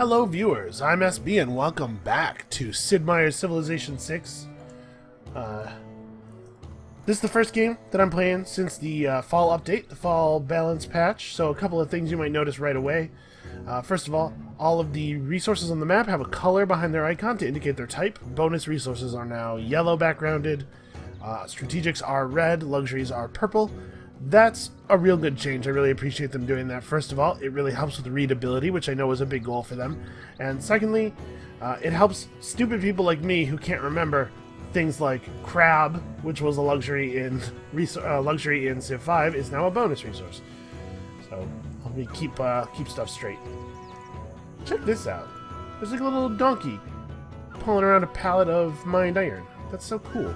Hello viewers, I'm SB and welcome back to Sid Meier's Civilization 6. This is the first game that I'm playing since the fall update, the fall balance patch, so a couple of things you might notice right away. First of all of the resources on the map have a color behind their icon to indicate their type. Bonus resources are now yellow backgrounded, strategics are red, luxuries are purple. That's a real good change. I really appreciate them doing that. First of all, it really helps with readability, which I know was a big goal for them. And secondly, it helps stupid people like me who can't remember things like crab, which was a luxury in Civ 5, is now a bonus resource. So let me keep stuff straight. Check this out. There's like a little donkey pulling around a pallet of mined iron. That's so cool.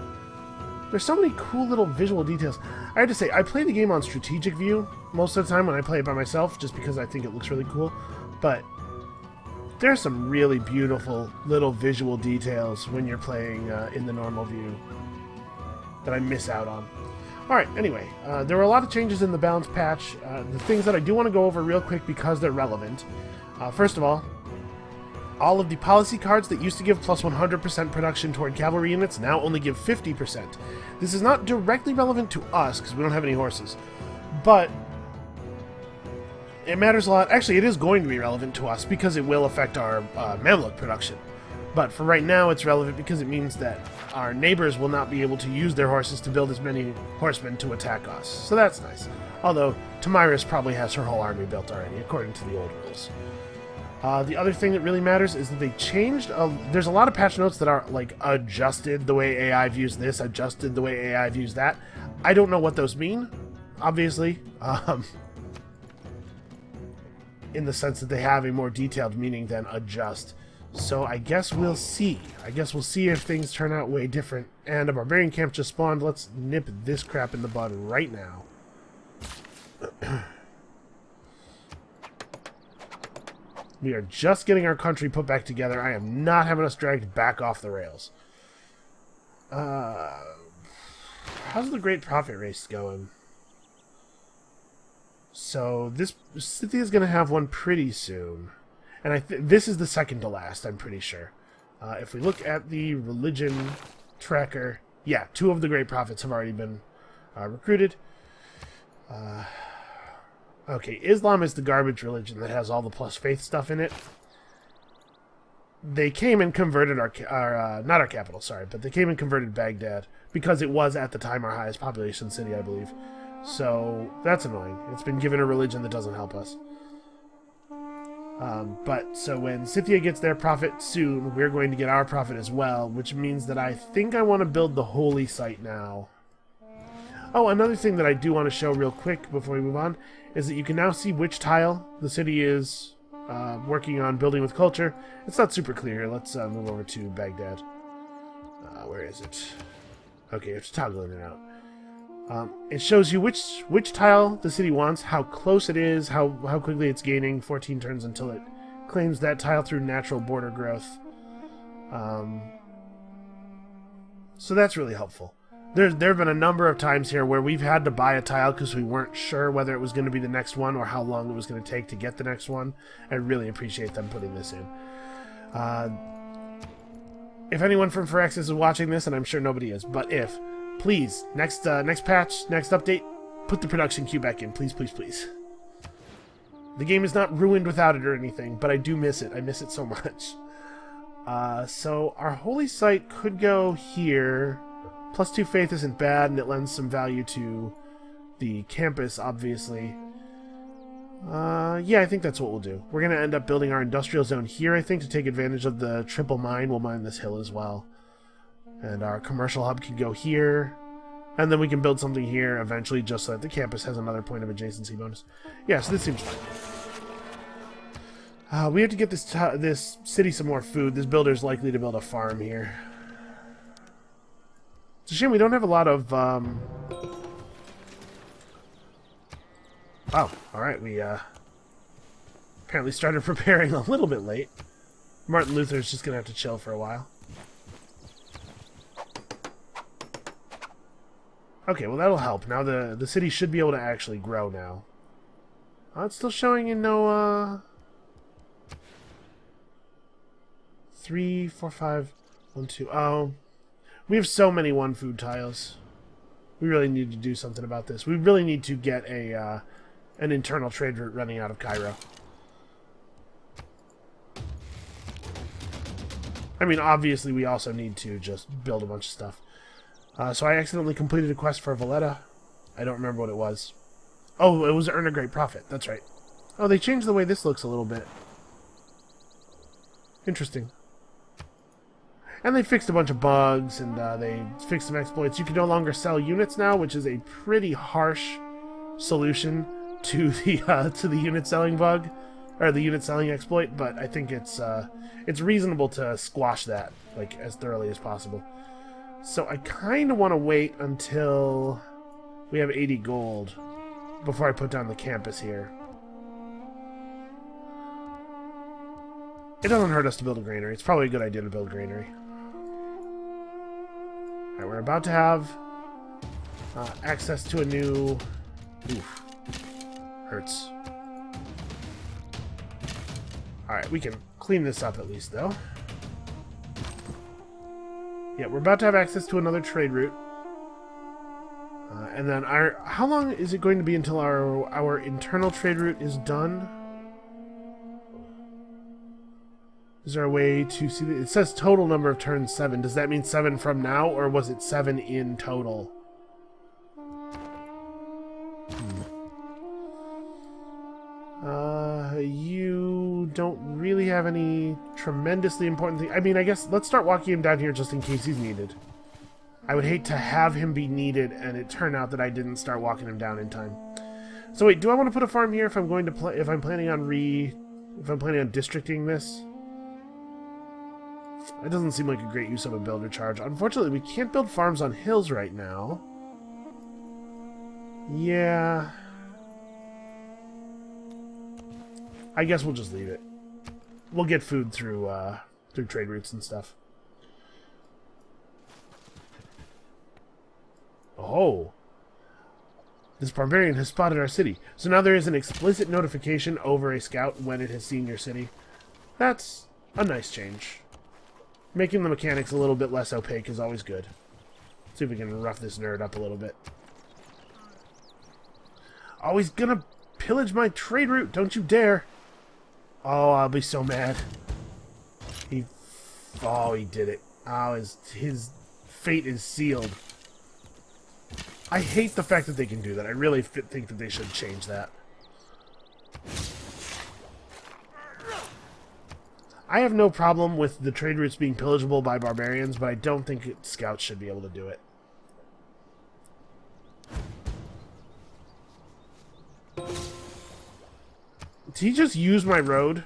There's so many cool little visual details. I have to say, I play the game on strategic view most of the time when I play it by myself, just because I think it looks really cool. But there's some really beautiful little visual details when you're playing in the normal view that I miss out on. Alright, anyway, there were a lot of changes in the balance patch. The things that I do want to go over real quick because they're relevant. First of all of the policy cards that used to give plus 100% production toward cavalry units now only give 50%. This is not directly relevant to us because we don't have any horses, but it matters a lot. Actually, it is going to be relevant to us because it will affect our Mamluk production. But for right now, it's relevant because it means that our neighbors will not be able to use their horses to build as many horsemen to attack us. So that's nice. Although, Tamiris probably has her whole army built already, according to the old rules. The other thing that really matters is that they changed... there's a lot of patch notes that are, like, adjusted the way AI views this, adjusted the way AI views that. I don't know what those mean, obviously, in the sense that they have a more detailed meaning than adjust. So I guess we'll see. I guess we'll see if things turn out way different. And a barbarian camp just spawned. Let's nip this crap in the bud right now. We are just getting our country put back together. I am not having us dragged back off the rails. How's the Great Prophet race going? So this Scythia is going to have one pretty soon. And this is the second to last, I'm pretty sure. If we look at the religion tracker, yeah, 2 of the Great Prophets have already been recruited. Okay, Islam is the garbage religion that has all the plus faith stuff in it. They came and converted our not our capital, sorry, but they came and converted Baghdad because it was at the time our highest population city, I believe. So that's annoying. It's been given a religion that doesn't help us. But so when Scythia gets their prophet soon, we're going to get our prophet as well, which means that I think I want to build the holy site now. Oh, another thing that I do want to show real quick before we move on is that you can now see which tile the city is working on building with culture. It's not super clear. Let's move over to Baghdad. Where is it? Okay, it's toggling it out. It shows you which tile the city wants, how close it is, how quickly it's gaining, 14 turns until it claims that tile through natural border growth. So that's really helpful. There have been a number of times here where we've had to buy a tile because we weren't sure whether it was going to be the next one or how long it was going to take to get the next one. I really appreciate them putting this in. If anyone from Phyrexis is watching this, and I'm sure nobody is, but if, please, next patch, next update, put the production queue back in. Please, please, please. The game is not ruined without it or anything, but I do miss it. I miss it so much. So our holy site could go here. Plus 2 faith isn't bad, and it lends some value to the campus, obviously. Yeah, I think that's what we'll do. We're going to end up building our industrial zone here, I think, to take advantage of the triple mine. We'll mine this hill as well. And our commercial hub can go here. And then we can build something here eventually, just so that the campus has another point of adjacency bonus. Yeah, so this seems fine. We have to get this city some more food. This builder's likely to build a farm here. It's a shame we don't have a lot of, Oh, alright, we, apparently started preparing a little bit late. Martin Luther's just gonna have to chill for a while. Okay, well that'll help. Now the city should be able to actually grow now. It's still showing in no, 3, 4, 5, 1, 2. Oh, we have so many one food tiles. We really need to do something about this. We really need to get a an internal trade route running out of Cairo. I mean, obviously, we also need to just build a bunch of stuff. So I accidentally completed a quest for Valletta. I don't remember what it was. Oh, it was earn a great profit. That's right. Oh, they changed the way this looks a little bit. Interesting. And they fixed a bunch of bugs, and they fixed some exploits. You can no longer sell units now, which is a pretty harsh solution to the unit selling bug, or the unit selling exploit. But I think it's reasonable to squash that like as thoroughly as possible. So I kind of want to wait until we have 80 gold before I put down the campus here. It doesn't hurt us to build a granary. It's probably a good idea to build a granary. Alright, we're about to have access to a new... Oof. Hurts. Alright, we can clean this up at least, though. Yeah, we're about to have access to another trade route. And then how long is it going to be until our internal trade route is done? Is there a way to see it says total number of turns 7. Does that mean 7 from now, or was it 7 in total? You don't really have any tremendously important thing. I mean, I guess let's start walking him down here just in case he's needed. I would hate to have him be needed and it turn out that I didn't start walking him down in time. So wait, do I want to put a farm here if I'm going to if I'm planning on districting this? It doesn't seem like a great use of a builder charge. Unfortunately, we can't build farms on hills right now. Yeah. I guess we'll just leave it. We'll get food through trade routes and stuff. Oh. This barbarian has spotted our city. So now there is an explicit notification over a scout when it has seen your city. That's a nice change. Making the mechanics a little bit less opaque is always good. Let's see if we can rough this nerd up a little bit. Oh, he's gonna pillage my trade route. Don't you dare. Oh, I'll be so mad. Oh, he did it. Oh, his fate is sealed. I hate the fact that they can do that. I really think that they should change that. I have no problem with the trade routes being pillageable by barbarians, but I don't think scouts should be able to do it. Did he just use my road?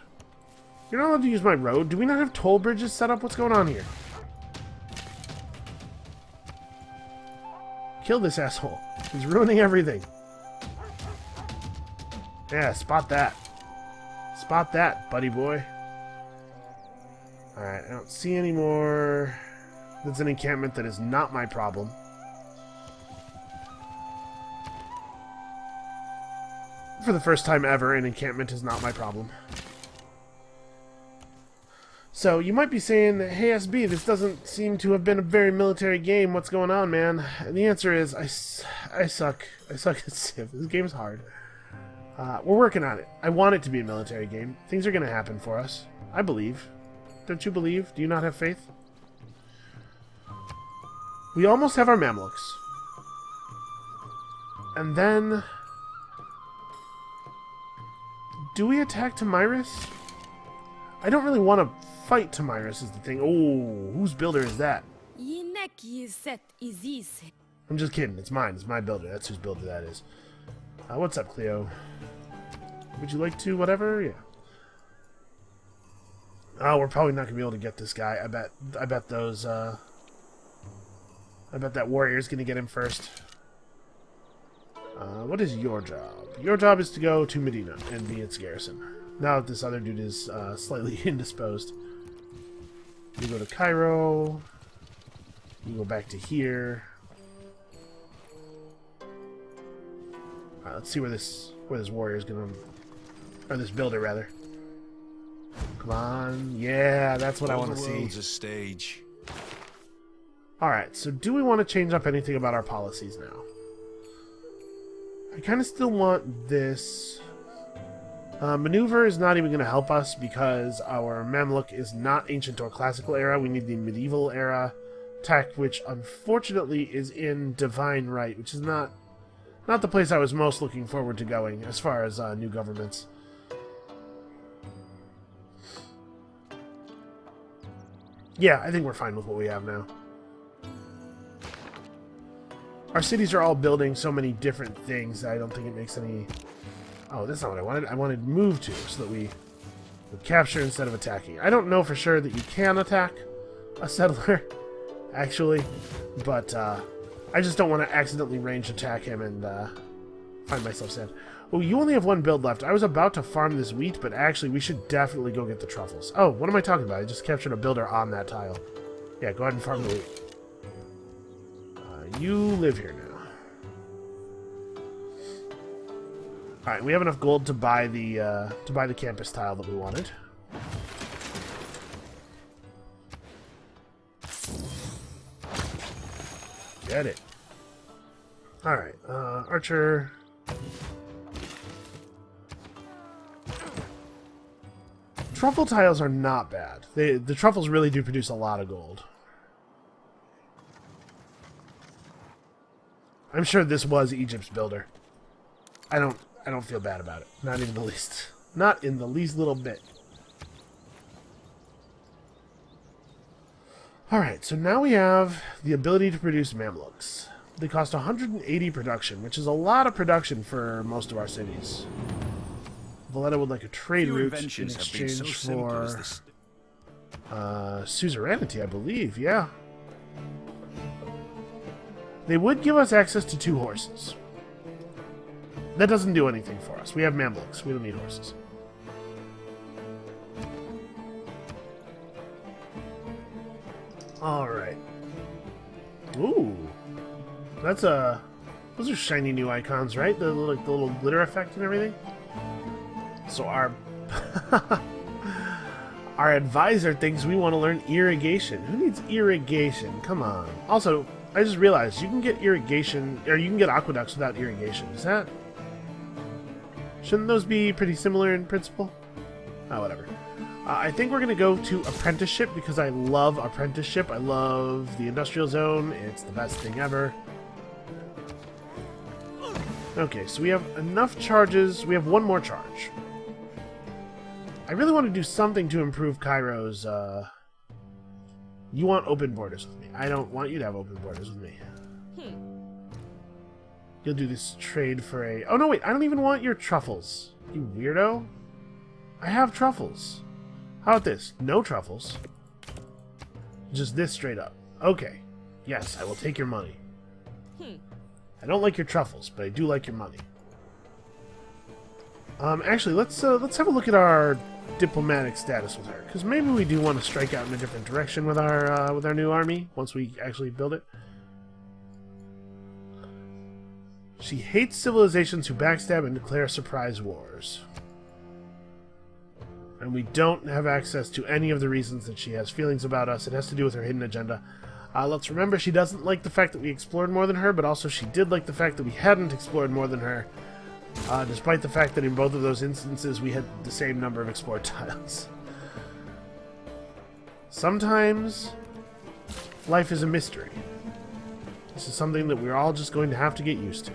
You're not allowed to use my road. Do we not have toll bridges set up? What's going on here? Kill this asshole. He's ruining everything. Yeah, spot that. Spot that, buddy boy. Alright, I don't see any more. That's an encampment that is not my problem. For the first time ever, an encampment is not my problem. So, you might be saying, hey SB, this doesn't seem to have been a very military game. What's going on, man? And the answer is, I suck. I suck at Civ. This game's hard. We're working on it. I want it to be a military game. Things are going to happen for us. I believe. Don't you believe? Do you not have faith? We almost have our Mamluks. And then... do we attack Tamiris? I don't really want to fight Tamiris is the thing. Oh, whose builder is that? I'm just kidding. It's mine. It's my builder. That's whose builder that is. What's up, Cleo? Would you like to whatever? Yeah. Oh, we're probably not gonna be able to get this guy. I bet those I bet that warrior's gonna get him first. What is your job? Your job is to go to Medina and be its garrison. Now that this other dude is slightly indisposed. You go to Cairo. You go back to here. Let's see where this warrior is gonna, or this builder rather. Come on. Yeah, that's what I want to see. A stage. Alright, so do we want to change up anything about our policies now? I kind of still want this. Maneuver is not even going to help us because our Mamluk is not ancient or classical era. We need the medieval era tech, which unfortunately is in divine right, which is not the place I was most looking forward to going as far as new governments. Yeah, I think we're fine with what we have now. Our cities are all building so many different things that I don't think it makes any... Oh, that's not what I wanted. I wanted move to, so that we would capture instead of attacking. I don't know for sure that you can attack a settler, actually, but I just don't want to accidentally range attack him and find myself sad. Oh, you only have one build left. I was about to farm this wheat, but actually we should definitely go get the truffles. Oh, what am I talking about? I just captured a builder on that tile. Yeah, go ahead and farm the wheat. You live here now. Alright, we have enough gold to buy the campus tile that we wanted. Get it. Alright, Archer. Truffle tiles are not bad. The truffles really do produce a lot of gold. I'm sure this was Egypt's builder. I don't feel bad about it. Not even the least. Not in the least little bit. Alright, so now we have the ability to produce Mamluks. They cost 180 production, which is a lot of production for most of our cities. Valletta would like a trade route in exchange for suzerainty, I believe, yeah. They would give us access to 2 horses. That doesn't do anything for us. We have Mamluks. We don't need horses. Alright. Ooh. That's a... Those are shiny new icons, right? The little glitter effect and everything. So our... our advisor thinks we want to learn irrigation. Who needs irrigation? Come on. Also, I just realized you can get irrigation, or you can get aqueducts without irrigation. Is that... Shouldn't those be pretty similar in principle? Oh, whatever. I think we're going to go to apprenticeship because I love apprenticeship. I love the industrial zone. It's the best thing ever. Okay, so we have enough charges. We have one more charge. I really want to do something to improve Cairo's... You want open borders with me. I don't want you to have open borders with me. You'll do this trade for a... Oh, no, wait. I don't even want your truffles. You weirdo. I have truffles. How about this? No truffles. Just this straight up. Okay. Yes, I will take your money. I don't like your truffles, but I do like your money. Actually, let's have a look at our diplomatic status with her, because maybe we do want to strike out in a different direction with our new army once we actually build it. She hates civilizations who backstab and declare surprise wars. And we don't have access to any of the reasons that she has feelings about us. It has to do with her hidden agenda. Let's remember she doesn't like the fact that we explored more than her, but also she did like the fact that we hadn't explored more than her, despite the fact that in both of those instances we had the same number of explored tiles. Sometimes life is a mystery. This is something that we're all just going to have to get used to.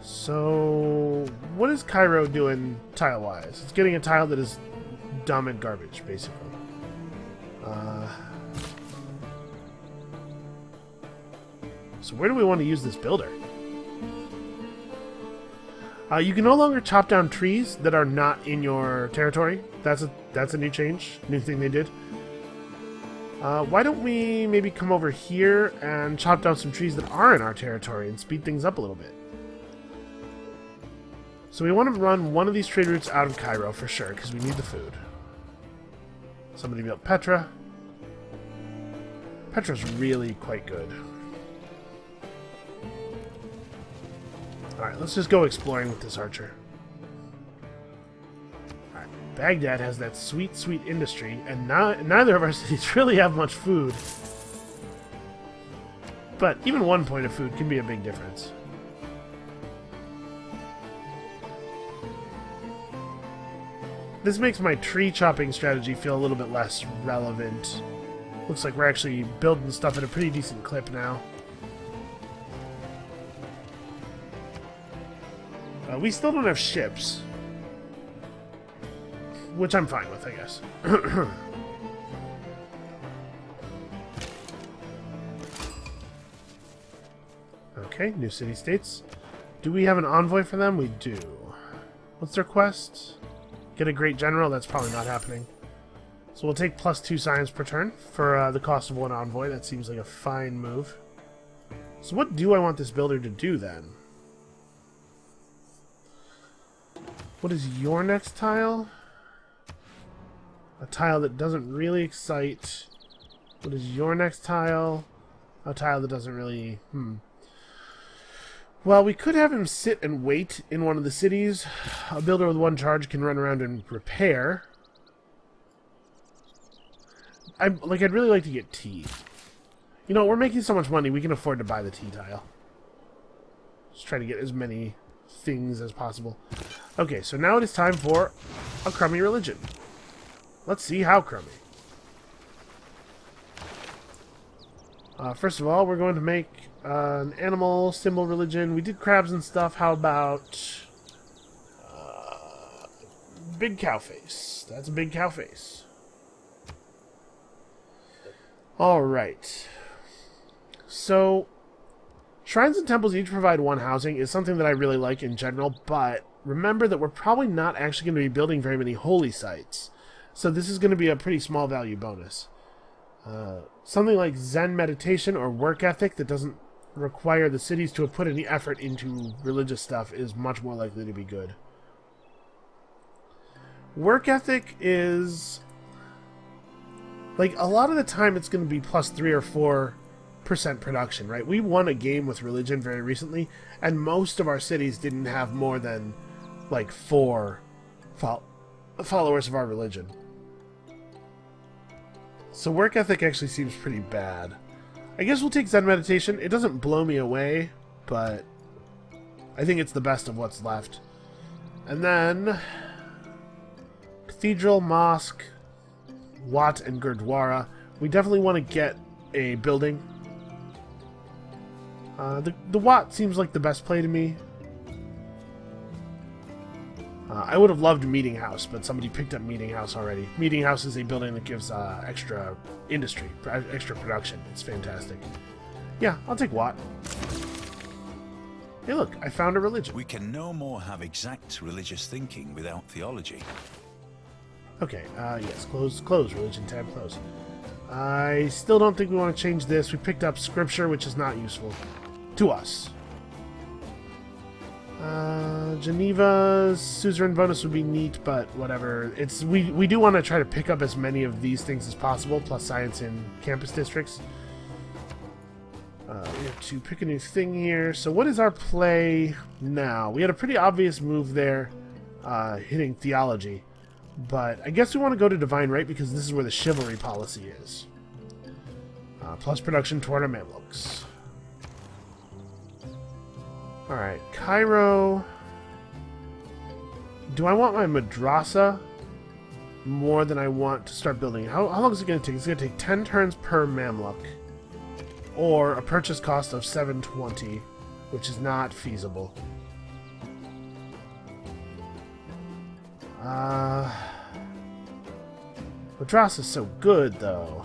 So, what is Cairo doing tile-wise? It's getting a tile that is dumb and garbage, basically. So where do we want to use this builder? You can no longer chop down trees that are not in your territory. That's a new change, new thing they did. Why don't we maybe come over here and chop down some trees that are in our territory and speed things up a little bit? So we want to run one of these trade routes out of Cairo for sure, because we need the food. Somebody built Petra. Petra's really quite good. Alright, let's just go exploring with this archer. Alright, Baghdad has that sweet, sweet industry, and neither of our cities really have much food. But even 1 point of food can be a big difference. This makes my tree chopping strategy feel a little bit less relevant. Looks like we're actually building stuff at a pretty decent clip now. We still don't have ships. Which I'm fine with, I guess. Okay, new city-states. Do we have an envoy for them? We do. What's their quest? Get a great general? That's probably not happening. So we'll take +2 science per turn for the cost of 1 envoy. That seems like a fine move. So what do I want this builder to do then? What is your next tile? A tile that doesn't really excite. What is your next tile? A tile that doesn't really... Well, we could have him sit and wait in one of the cities. A builder with 1 charge can run around and repair. I'd really like to get tea. You know, we're making so much money, we can afford to buy the tea tile. Just try to get as many things as possible. Okay, so now it is time for a crummy religion. Let's see how crummy. First of all, we're going to make an animal symbol religion. We did crabs and stuff. How about big cow face? That's a big cow face. Alright. So, shrines and temples each provide 1 housing is something that I really like in general, but remember that we're probably not actually going to be building very many holy sites. So this is going to be a pretty small value bonus. Something like Zen meditation or work ethic that doesn't require the cities to have put any effort into religious stuff is much more likely to be good. Work ethic is... like, a lot of the time it's going to be +3 or 4% production, right? We won a game with religion very recently, and most of our cities didn't have more than, like, 4 followers of our religion. So work ethic actually seems pretty bad. I guess we'll take Zen meditation. It doesn't blow me away, but I think it's the best of what's left. And then cathedral, mosque, Wat, and Gurdwara. We definitely want to get a building. The Wat seems like the best play to me. I would have loved Meeting House, but somebody picked up Meeting House already. Meeting House is a building that gives extra industry, extra production. It's fantastic. Yeah, I'll take Wat. Hey look, I found a religion. We can no more have exact religious thinking without theology. Okay, yes, close, religion tab, close. I still don't think we want to change this. We picked up scripture, which is not useful to us. Geneva's suzerain bonus would be neat, but whatever. We do want to try to pick up as many of these things as possible, plus science in campus districts. We have to pick a new thing here. So what is our play now? We had a pretty obvious move there, hitting theology. But I guess we want to go to divine right because this is where the chivalry policy is. Plus production toward our Mamluks. Alright, Cairo. Do I want my madrasa more than I want to start building? How long is it going to take? It's going to take 10 turns per Mamluk. Or a purchase cost of 720, which is not feasible. Madrasa's so good, though.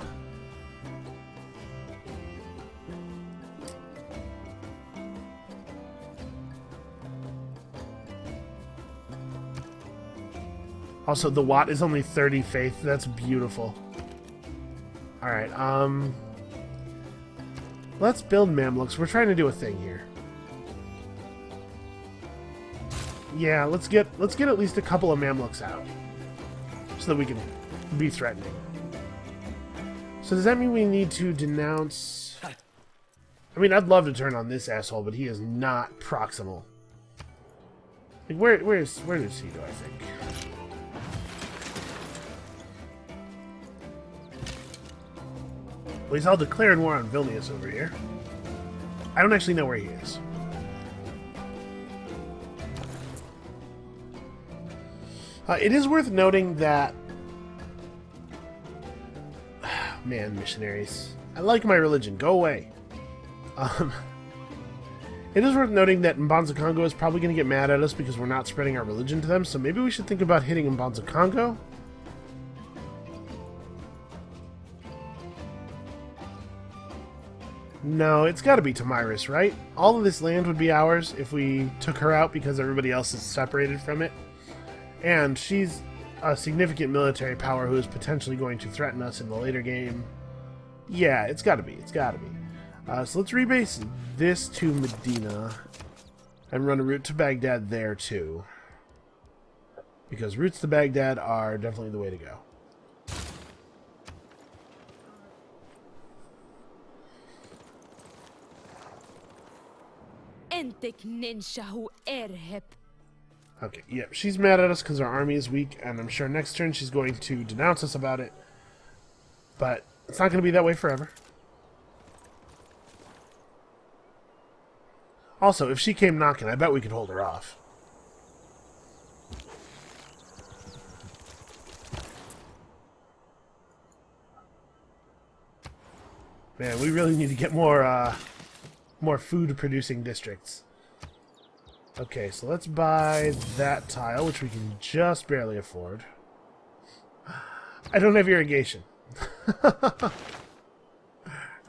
Also, the Wat is only 30 faith. That's beautiful. Alright, let's build Mamluks. We're trying to do a thing here. Yeah, let's get at least a couple of Mamluks out. So that we can be threatening. So does that mean we need to denounce... I mean, I'd love to turn on this asshole, but he is not proximal. Like, where does he go, I think? Well, he's all declaring war on Vilnius over here. I don't actually know where he is. It is worth noting that... Man, missionaries. I like my religion. Go away. It is worth noting that Mbanza Congo is probably going to get mad at us because we're not spreading our religion to them, so maybe we should think about hitting Mbanza Congo. No, it's got to be Tamiris, right? All of this land would be ours if we took her out because everybody else is separated from it. And she's a significant military power who is potentially going to threaten us in the later game. Yeah, it's got to be. It's got to be. So let's rebase this to Medina and run a route to Baghdad there too. Because routes to Baghdad are definitely the way to go. Okay, yeah, she's mad at us because our army is weak, and I'm sure next turn she's going to denounce us about it. But it's not going to be that way forever. Also, if she came knocking, I bet we could hold her off. Man, we really need to get more food-producing districts. Okay, so let's buy that tile, which we can just barely afford. I don't have irrigation.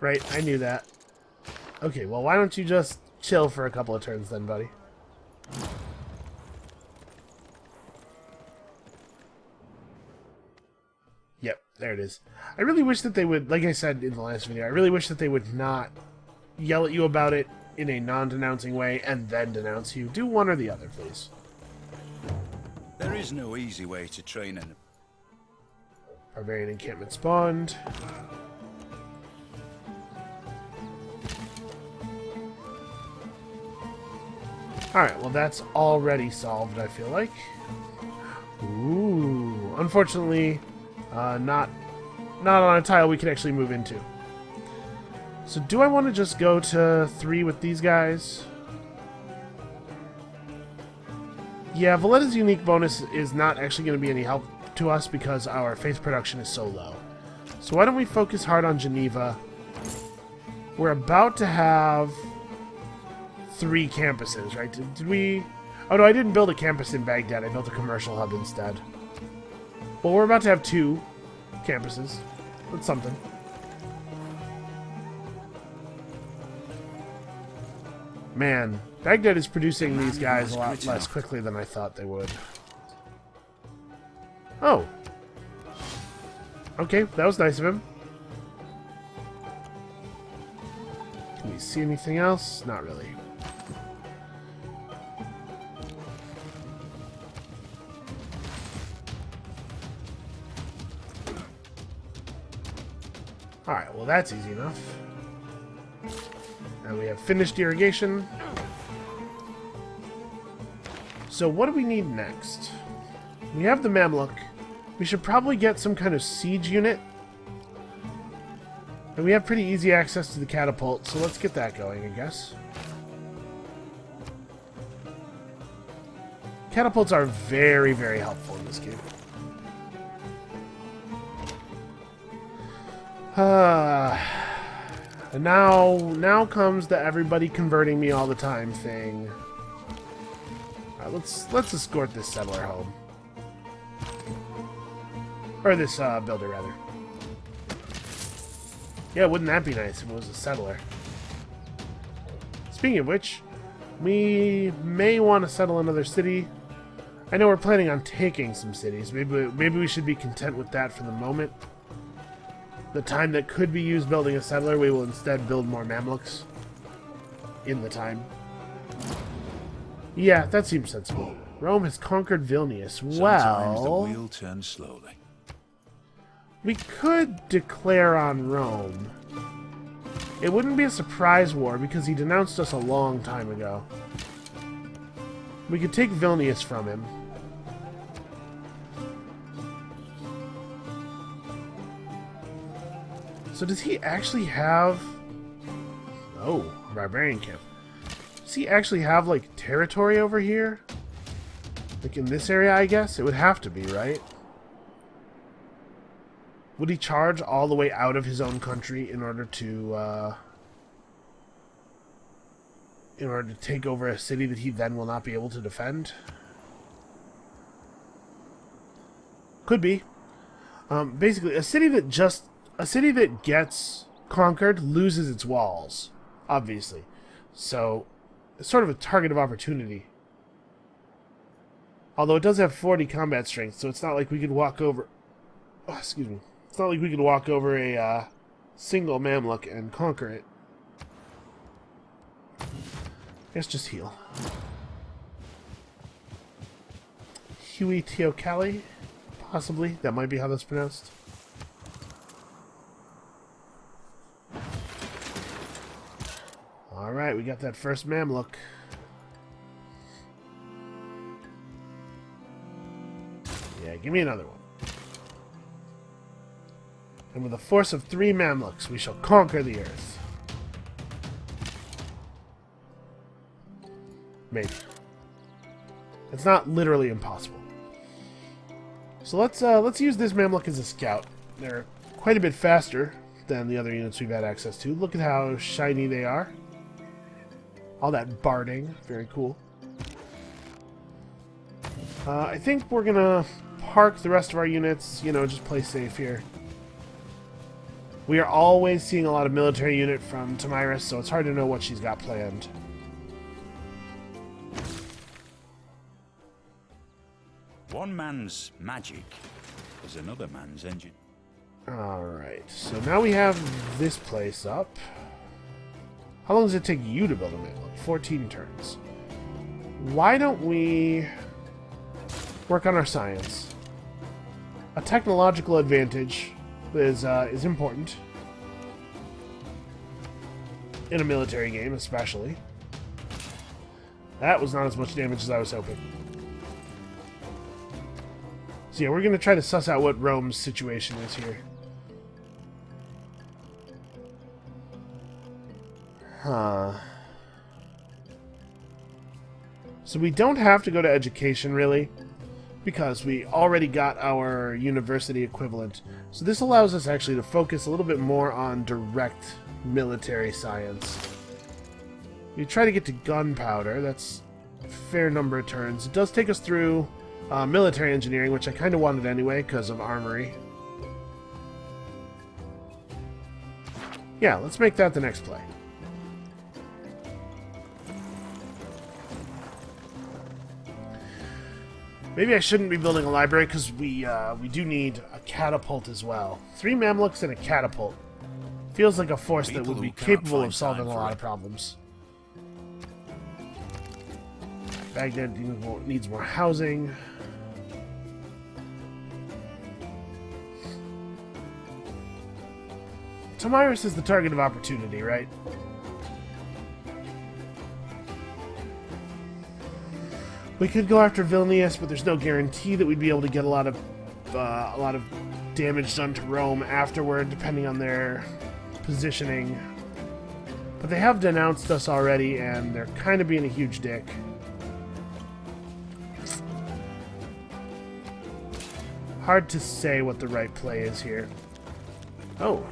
Right, I knew that. Okay, well, why don't you just chill for a couple of turns then, buddy? Yep, there it is. I really wish that they would, like I said in the last video, I really wish that they would not yell at you about it in a non-denouncing way and then denounce you. Do one or the other, please. There is no easy way to train an... Barbarian encampment spawned. Alright, well that's already solved, I feel like. Ooh. Unfortunately, not on a tile we can actually move into. So do I want to just go to 3 with these guys? Yeah, Valletta's unique bonus is not actually going to be any help to us because our faith production is so low. So why don't we focus hard on Geneva? We're about to have 3 campuses, right? Did we... Oh no, I didn't build a campus in Baghdad. I built a commercial hub instead. Well, we're about to have 2 campuses. That's something. Man, Baghdad is producing these guys a lot less quickly than I thought they would. Oh. Okay, that was nice of him. Can we see anything else? Not really. Alright, well that's easy enough. And we have finished irrigation. So what do we need next? We have the Mamluk. We should probably get some kind of siege unit. And we have pretty easy access to the catapult, so let's get that going, I guess. Catapults are very, very helpful in this game. And now comes the everybody converting me all the time thing. Alright, let's escort this settler home. Or this builder, rather. Yeah, wouldn't that be nice if it was a settler? Speaking of which, we may want to settle another city. I know we're planning on taking some cities. Maybe we should be content with that for the moment. The time that could be used building a settler, we will instead build more Mamluks in the time. Yeah, that seems sensible. Rome has conquered Vilnius. Sometimes the wheel turns slowly. We could declare on Rome. It wouldn't be a surprise war because he denounced us a long time ago. We could take Vilnius from him. So does he actually have... Oh, barbarian camp. Does he actually have, like, territory over here? Like in this area, I guess? It would have to be, right? Would he charge all the way out of his own country in order to take over a city that he then will not be able to defend? Could be. Basically, a city that gets conquered loses its walls, obviously. So, it's sort of a target of opportunity. Although it does have 40 combat strength, so it's not like we could walk over... Oh, excuse me. It's not like we could walk over a single Mamluk and conquer it. I guess just heal. Huey Teocalli? Possibly. That might be how that's pronounced. Alright, we got that first Mamluk. Yeah, give me another one. And with a force of 3 Mamluks, we shall conquer the earth. Maybe. It's not literally impossible. So let's use this Mamluk as a scout. They're quite a bit faster than the other units we've had access to. Look at how shiny they are. All that barding. Very cool. I think we're gonna park the rest of our units, you know, just play safe here. We are always seeing a lot of military unit from Tamiris, so it's hard to know what she's got planned. One man's magic is another man's engine. Alright, so now we have this place up. How long does it take you to build a Mamluk? 14 turns. Why don't we work on our science? A technological advantage is important. In a military game, especially. That was not as much damage as I was hoping. So yeah, we're going to try to suss out what Rome's situation is here. Huh. So we don't have to go to education, really, because we already got our university equivalent. So this allows us actually to focus a little bit more on direct military science. We try to get to gunpowder. That's a fair number of turns. It does take us through military engineering, which I kind of wanted anyway because of armory. Yeah, let's make that the next play. Maybe I shouldn't be building a library because we do need a catapult as well. 3 Mamluks and a catapult. Feels like a force that would be capable of solving a lot of problems. Baghdad needs more housing. Tamiris is the target of opportunity, right? We could go after Vilnius, but there's no guarantee that we'd be able to get a lot of damage done to Rome afterward, depending on their positioning. But they have denounced us already, and they're kind of being a huge dick. Hard to say what the right play is here. Oh.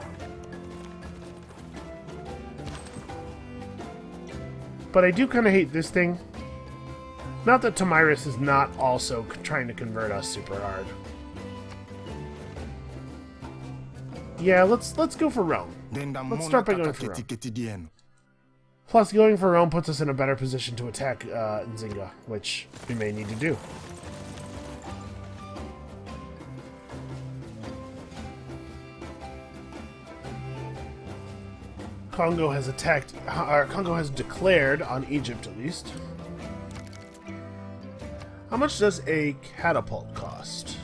But I do kind of hate this thing. Not that Tamiris is not also trying to convert us super hard. Yeah, let's go for Rome. Let's start by going for Rome. Plus, going for Rome puts us in a better position to attack Nzinga, which we may need to do. Congo has attacked, or Congo has declared on Egypt at least. How much does a catapult cost?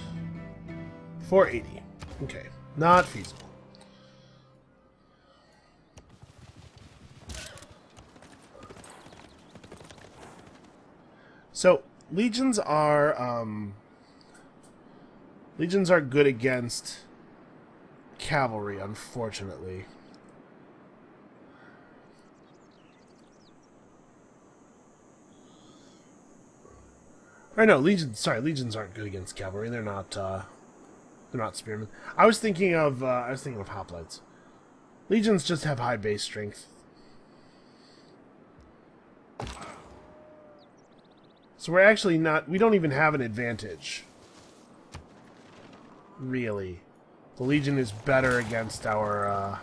480. Okay, not feasible. So legions are good against cavalry, unfortunately. Or no, legions. Sorry, legions aren't good against cavalry. They're not spearmen. I was thinking of hoplites. Legions just have high base strength. So we're actually not... We don't even have an advantage. Really. The Legion is better against our...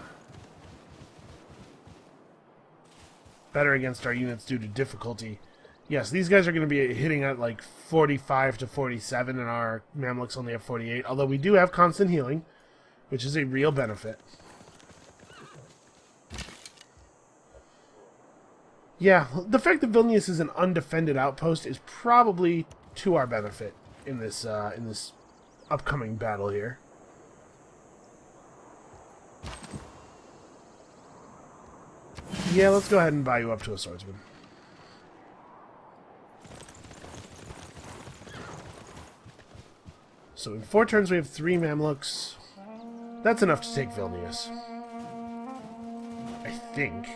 better against our units due to difficulty. Yes, these guys are going to be hitting at like 45 to 47, and our Mamluks only have 48. Although we do have constant healing, which is a real benefit. Yeah, the fact that Vilnius is an undefended outpost is probably to our benefit in this upcoming battle here. Yeah, let's go ahead and buy you up to a swordsman. So in 4 turns we have 3 Mamluks. That's enough to take Vilnius. I think.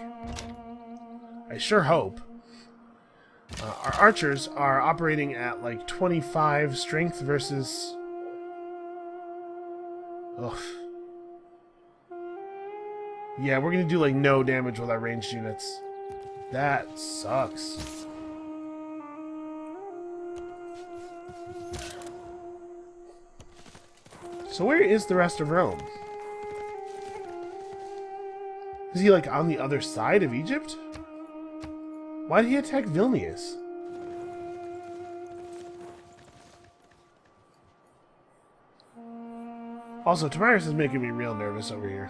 I sure hope. Our archers are operating at like 25 strength versus... Ugh. Yeah, we're gonna do like no damage with our ranged units. That sucks. So where is the rest of Rome? Is he like on the other side of Egypt? Why did he attack Vilnius? Also, Tamiris is making me real nervous over here.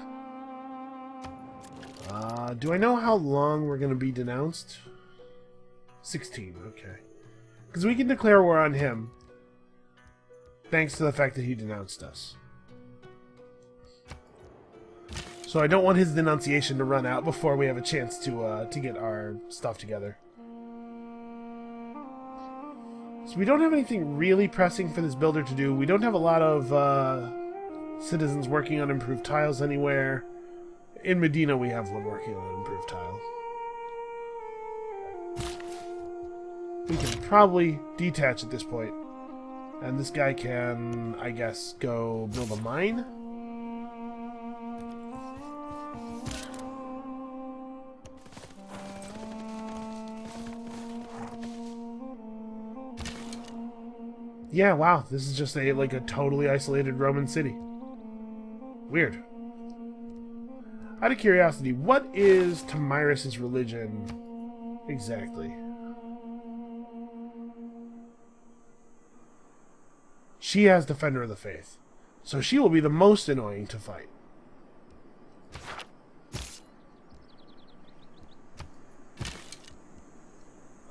Do I know how long we're going to be denounced? 16, okay. Because we can declare war on him, thanks to the fact that he denounced us. So I don't want his denunciation to run out before we have a chance to get our stuff together. So we don't have anything really pressing for this builder to do. We don't have a lot of citizens working on improved tiles anywhere. In Medina we have one working on an improved tile. We can probably detach at this point. And this guy can, I guess, go build a mine. Yeah, wow, this is just like a totally isolated Roman city. Weird. Out of curiosity, what is Tamiris' religion exactly? She has Defender of the Faith, so she will be the most annoying to fight.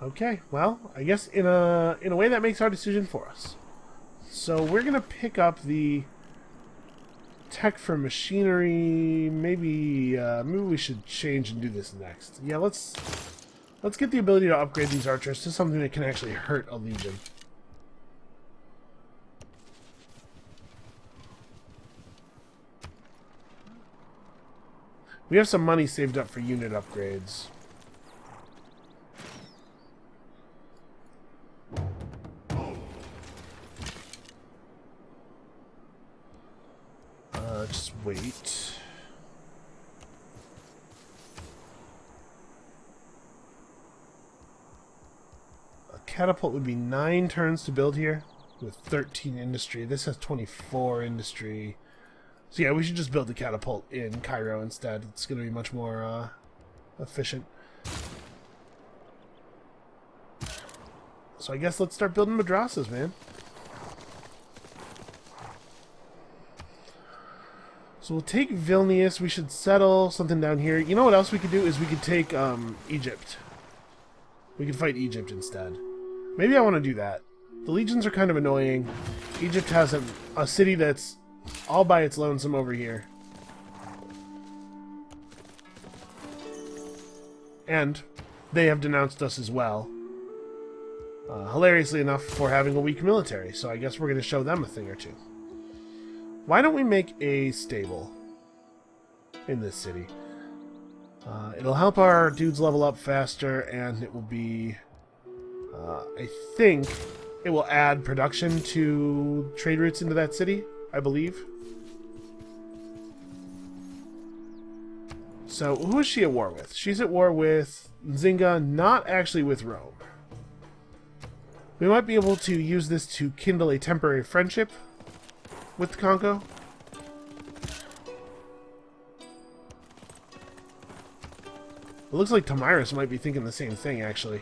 Okay, well, I guess in a way that makes our decision for us. So we're gonna pick up the tech for machinery. Maybe we should change and do this next. Yeah, let's get the ability to upgrade these archers to something that can actually hurt a legion. We have some money saved up for unit upgrades. Just wait. A catapult would be 9 turns to build here with 13 industry. This has 24 industry. So yeah, we should just build the catapult in Cairo instead. It's going to be much more efficient. So I guess let's start building madrasas, man. So we'll take Vilnius. We should settle something down here. You know what else we could do is we could take Egypt. We could fight Egypt instead. Maybe I want to do that. The legions are kind of annoying. Egypt has a city that's all by its lonesome over here. And they have denounced us as well. Hilariously enough for having a weak military. So I guess we're going to show them a thing or two. Why don't we make a stable? in this city. It'll help our dudes level up faster, and it will be... I think it will add production to trade routes into that city, I believe. So, who is she at war with? She's at war with Nzinga, not actually with Rome. We might be able to use this to kindle a temporary friendship with the Congo. It looks like Tamiris might be thinking the same thing, actually.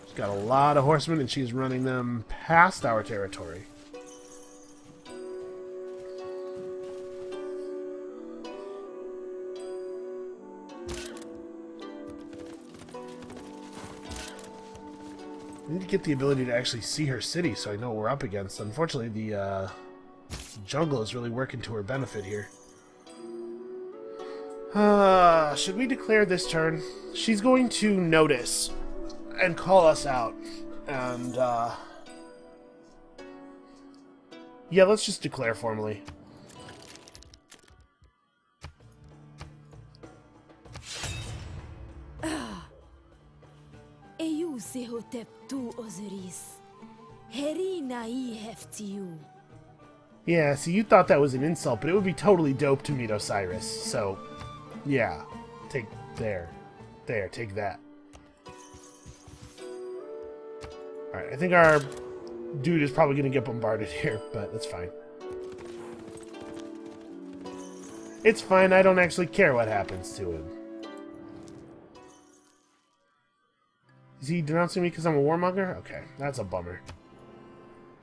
She's got a lot of horsemen, and she's running them past our territory. I need to get the ability to actually see her city so I know what we're up against. Unfortunately, the jungle is really working to her benefit here. Should we declare this turn? She's going to notice and call us out. And, yeah, let's just declare formally. Yeah, see, you thought that was an insult, but it would be totally dope to meet Osiris. So, yeah. Take take that. Alright, I think our dude is probably going to get bombarded here, but that's fine. It's fine, I don't actually care what happens to him. Is he denouncing me because I'm a warmonger? Okay, that's a bummer.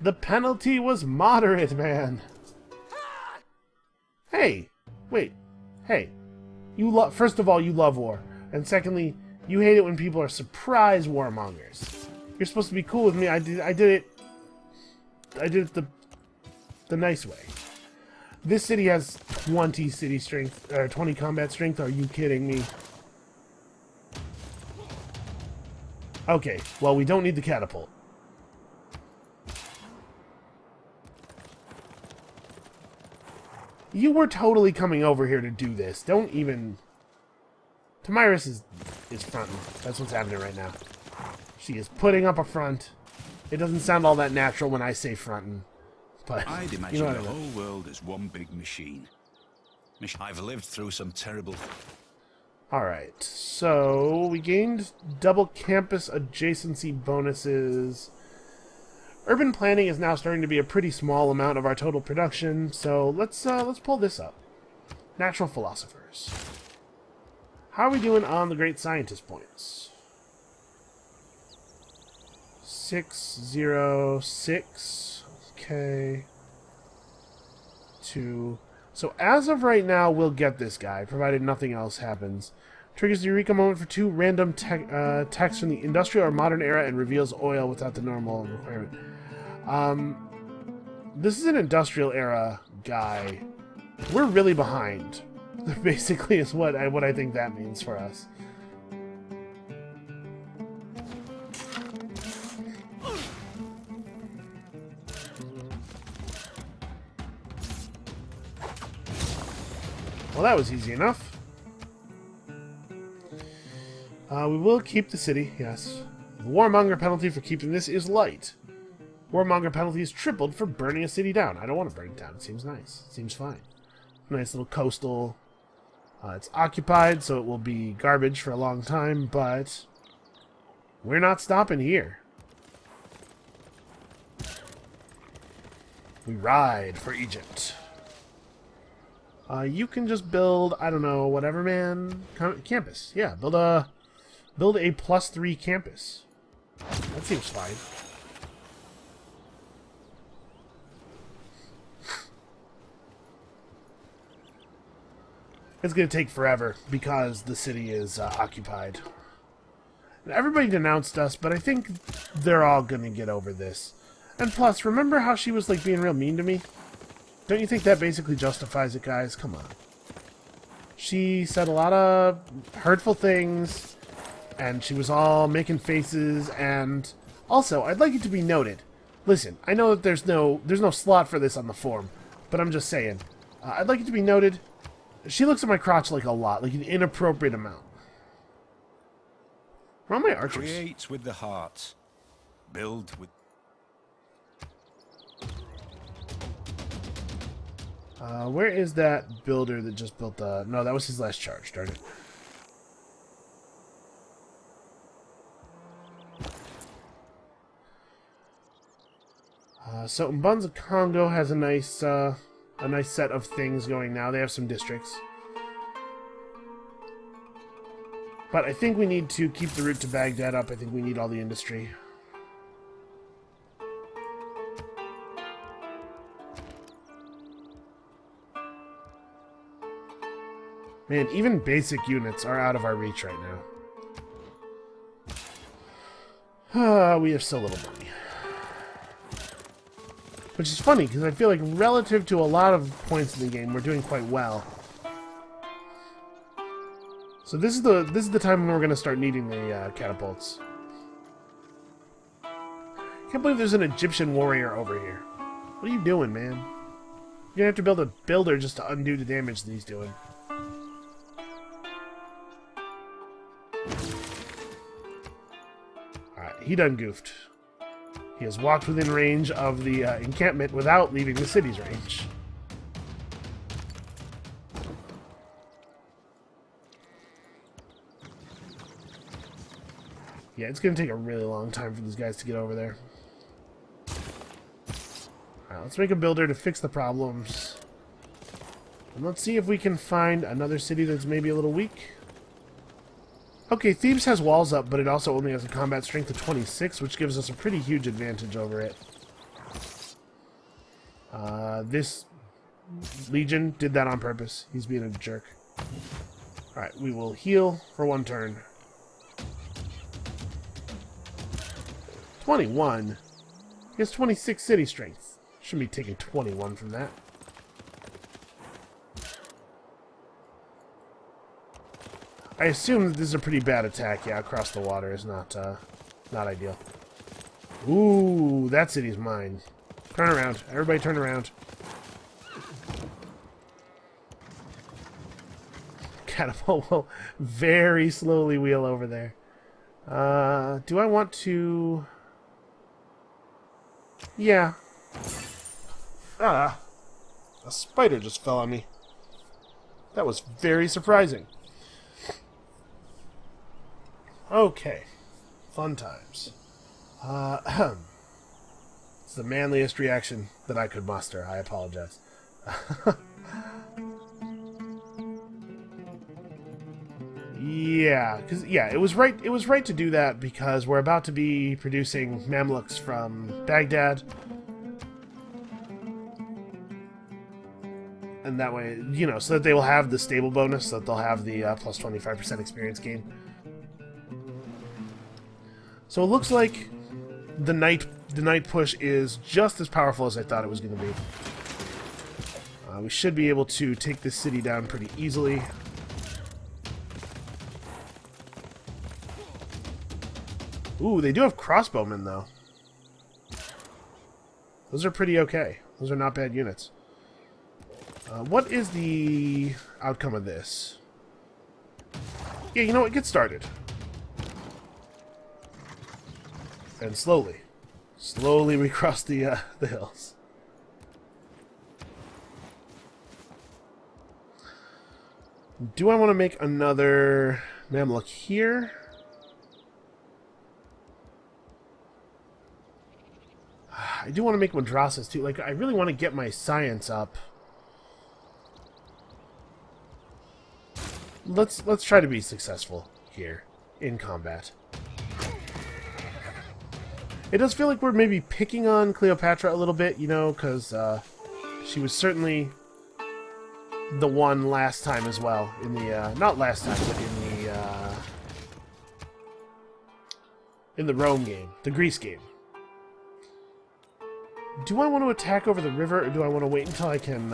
The penalty was moderate, man. Hey, wait, hey. First of all, you love war. And secondly, you hate it when people are surprise warmongers. You're supposed to be cool with me. I did it the nice way. This city has 20 city strength, or 20 combat strength. Are you kidding me? Okay, well, we don't need the catapult. You were totally coming over here to do this. Don't even... Tamiris is fronting. That's what's happening right now. She is putting up a front. It doesn't sound all that natural when I say fronting. But, I'd imagine you know the whole world is one big machine. I've lived through some terrible... Alright, so we gained double campus adjacency bonuses. Urban planning is now starting to be a pretty small amount of our total production, so let's pull this up. Natural philosophers. How are we doing on the great scientist points? 606. Okay. 2. So as of right now, we'll get this guy, provided nothing else happens. Triggers the Eureka moment for 2 random texts from the industrial or modern era and reveals oil without the normal requirement. This is an industrial era guy. We're really behind. Basically is what I think that means for us. Well, that was easy enough. We will keep the city, yes. The warmonger penalty for keeping this is light. Warmonger penalty is tripled for burning a city down. I don't want to burn it down. It seems nice. It seems fine. Nice little coastal. It's occupied, so it will be garbage for a long time, but we're not stopping here. We ride for Egypt. You can just build, I don't know, whatever, man. Campus. Yeah, build a +3 campus. That seems fine. It's going to take forever because the city is occupied. Everybody denounced us, but I think they're all going to get over this. And plus, remember how she was like being real mean to me? Don't you think that basically justifies it, guys? Come on. She said a lot of hurtful things, and she was all making faces, and also, I'd like it to be noted. Listen, I know that there's no slot for this on the forum, but I'm just saying. I'd like it to be noted, she looks at my crotch like a lot, like an inappropriate amount. Where are my archers? Create with the heart. Build with... Where is that builder that just built the... No, that was his last charge, darn it. So Mbunza Congo has a nice set of things going now. They have some districts. But I think we need to keep the route to Baghdad up. I think we need all the industry. Man, even basic units are out of our reach right now. We have so little money. Which is funny, because I feel like relative to a lot of points in the game, we're doing quite well. So this is the time when we're going to start needing the catapults. Can't believe there's an Egyptian warrior over here. What are you doing, man? You're going to have to build a builder just to undo the damage that he's doing. Alright, he done goofed. He has walked within range of the encampment without leaving the city's range. Yeah, it's going to take a really long time for these guys to get over there. Alright, let's make a builder to fix the problems. And let's see if we can find another city that's maybe a little weak. Okay, Thebes has walls up, but it also only has a combat strength of 26, which gives us a pretty huge advantage over it. This Legion did that on purpose. He's being a jerk. Alright, we will heal for one turn. 21? He has 26 city strength. Shouldn't be taking 21 from that. I assume that this is a pretty bad attack. Yeah, across the water is not ideal. Ooh, that city's mine. Turn around. Everybody turn around. Catapult will very slowly wheel over there. Do I want to... Yeah. Ah. A spider just fell on me. That was very surprising. Okay. Fun times. It's the manliest reaction that I could muster. I apologize. Yeah, because it was right. It was right to do that because we're about to be producing Mamluks from Baghdad, and that way, so that they will have the stable bonus, so that they'll have the plus 25% experience gain. So it looks like the night push is just as powerful as I thought it was going to be. We should be able to take this city down pretty easily. Ooh, they do have crossbowmen, though. Those are pretty okay. Those are not bad units. What is the outcome of this? Yeah, you know what? Get started. And slowly. Slowly we cross the hills. Do I want to make another Mamluk here? I do want to make madrasas too. Like, I really want to get my science up. Let's try to be successful here in combat. It does feel like we're maybe picking on Cleopatra a little bit, because she was certainly the one last time as well. In the not last time, but in the Rome game, the Greece game. Do I want to attack over the river, or do I want to wait until I can,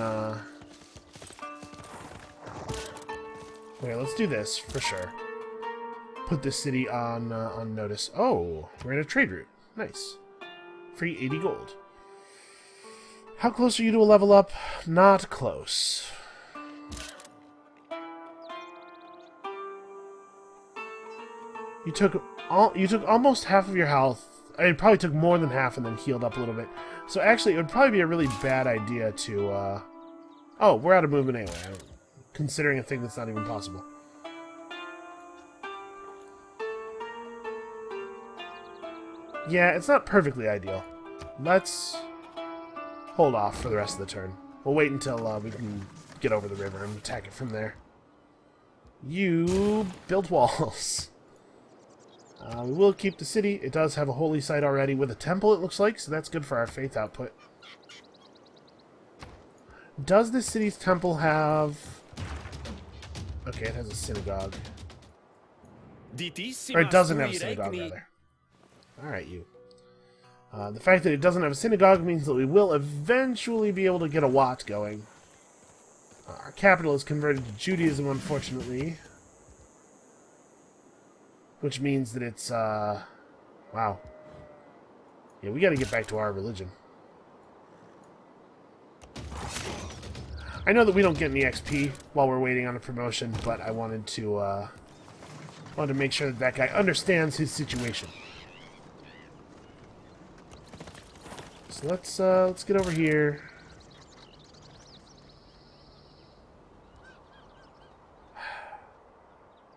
Okay, let's do this, for sure. Put this city on notice. Oh, we're in a trade route. Nice. Free 80 gold. How close are you to a level up? Not close. You took almost half of your health. It probably took more than half and then healed up a little bit. So actually, it would probably be a really bad idea to... Oh, we're out of movement anyway. Considering a thing that's not even possible. Yeah, it's not perfectly ideal. Let's hold off for the rest of the turn. We'll wait until we can get over the river and attack it from there. You built walls. We will keep the city. It does have a holy site already with a temple, it looks like, so that's good for our faith output. Does this city's temple have... Okay, it has a synagogue. Or it doesn't have a synagogue, rather. Alright, you. The fact that it doesn't have a synagogue means that we will eventually be able to get a Wat going. Our capital is converted to Judaism, unfortunately. Which means that it's, wow. Yeah, we gotta get back to our religion. I know that we don't get any XP while we're waiting on a promotion, but I wanted to make sure that that guy understands his situation. So let's get over here.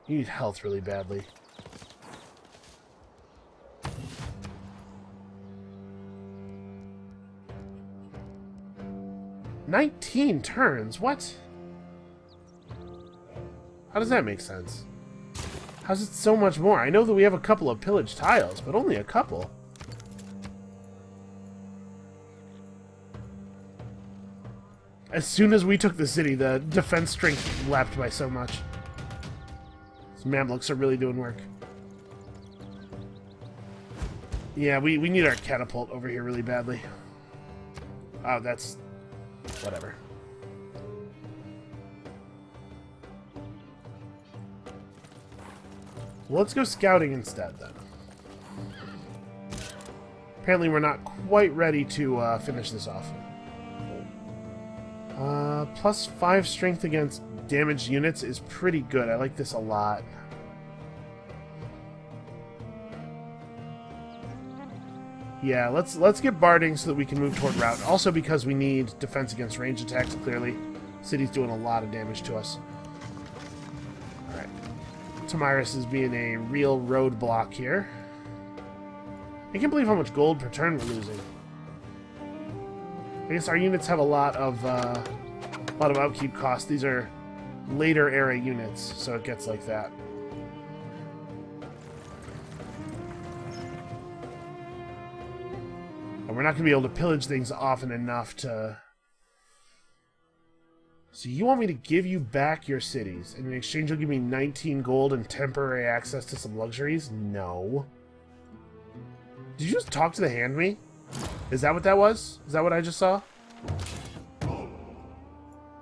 You need health really badly. "19 turns? What? How does that make sense? How's it so much more? I know that we have a couple of pillage tiles, but only a couple. As soon as we took the city, the defense strength leapt by so much. These Mamluks are really doing work. Yeah, we need our catapult over here really badly. Oh, that's... whatever. Well, let's go scouting instead, then. Apparently we're not quite ready to finish this off. Plus 5 strength against damaged units is pretty good. I like this a lot. Yeah, let's get barding so that we can move toward rout. Also because we need defense against range attacks, clearly. City's doing a lot of damage to us. Alright. Tamiris is being a real roadblock here. I can't believe how much gold per turn we're losing. I guess our units have a lot of upkeep costs. These are later era units, so it gets like that. And we're not going to be able to pillage things often enough to... So you want me to give you back your cities, and in exchange you'll give me 19 gold and temporary access to some luxuries? No. Did you just talk to the hand me? Is that what that was? Is that what I just saw?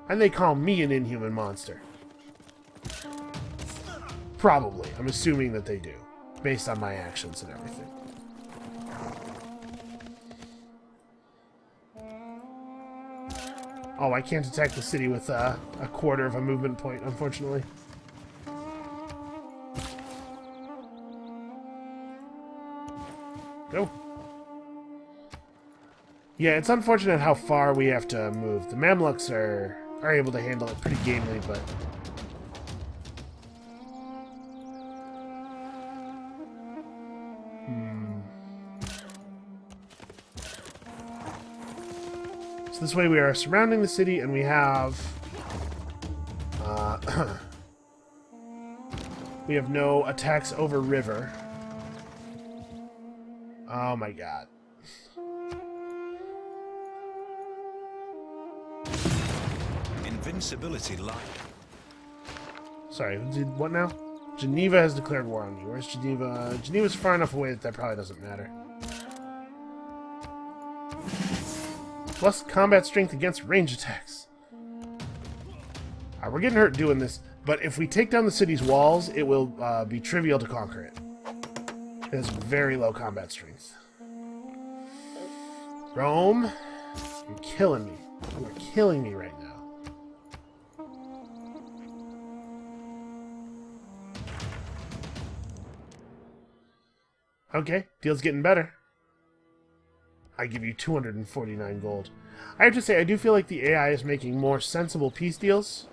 And they call me an inhuman monster. Probably. I'm assuming that they do, based on my actions and everything. Oh, I can't attack the city with a quarter of a movement point, unfortunately. Go. Yeah, it's unfortunate how far we have to move. The Mamluks are able to handle it pretty gamely, but... So this way we are surrounding the city, and we have... we have no attacks over river. Oh my god. Invincibility light. Sorry, what now? Geneva has declared war on you. Where's Geneva? Geneva's far enough away that that probably doesn't matter. Plus combat strength against range attacks. We're getting hurt doing this, but if we take down the city's walls, it will be trivial to conquer it. It has very low combat strength. Rome. You're killing me. You're killing me right now. Okay, deal's getting better. I give you 249 gold. I have to say, I do feel like the AI is making more sensible peace deals.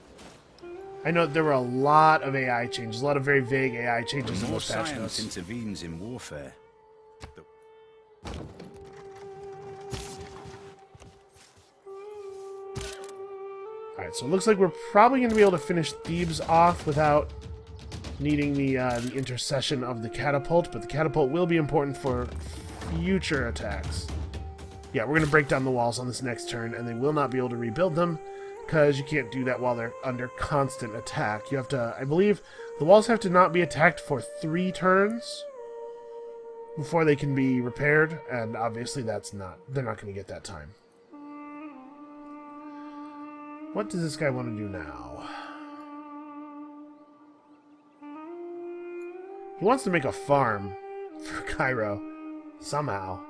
I know there were a lot of AI changes, a lot of very vague AI changes The in more those patch science notes. intervenes in warfare, Alright, so it looks like we're probably going to be able to finish Thebes off without needing the intercession of the catapult, but the catapult will be important for future attacks. Yeah, we're going to break down the walls on this next turn, and they will not be able to rebuild them, because you can't do that while they're under constant attack. You have to, I believe, the walls have to not be attacked for 3 turns before they can be repaired, and obviously they're not going to get that time. What does this guy want to do now? He wants to make a farm for Cairo, somehow.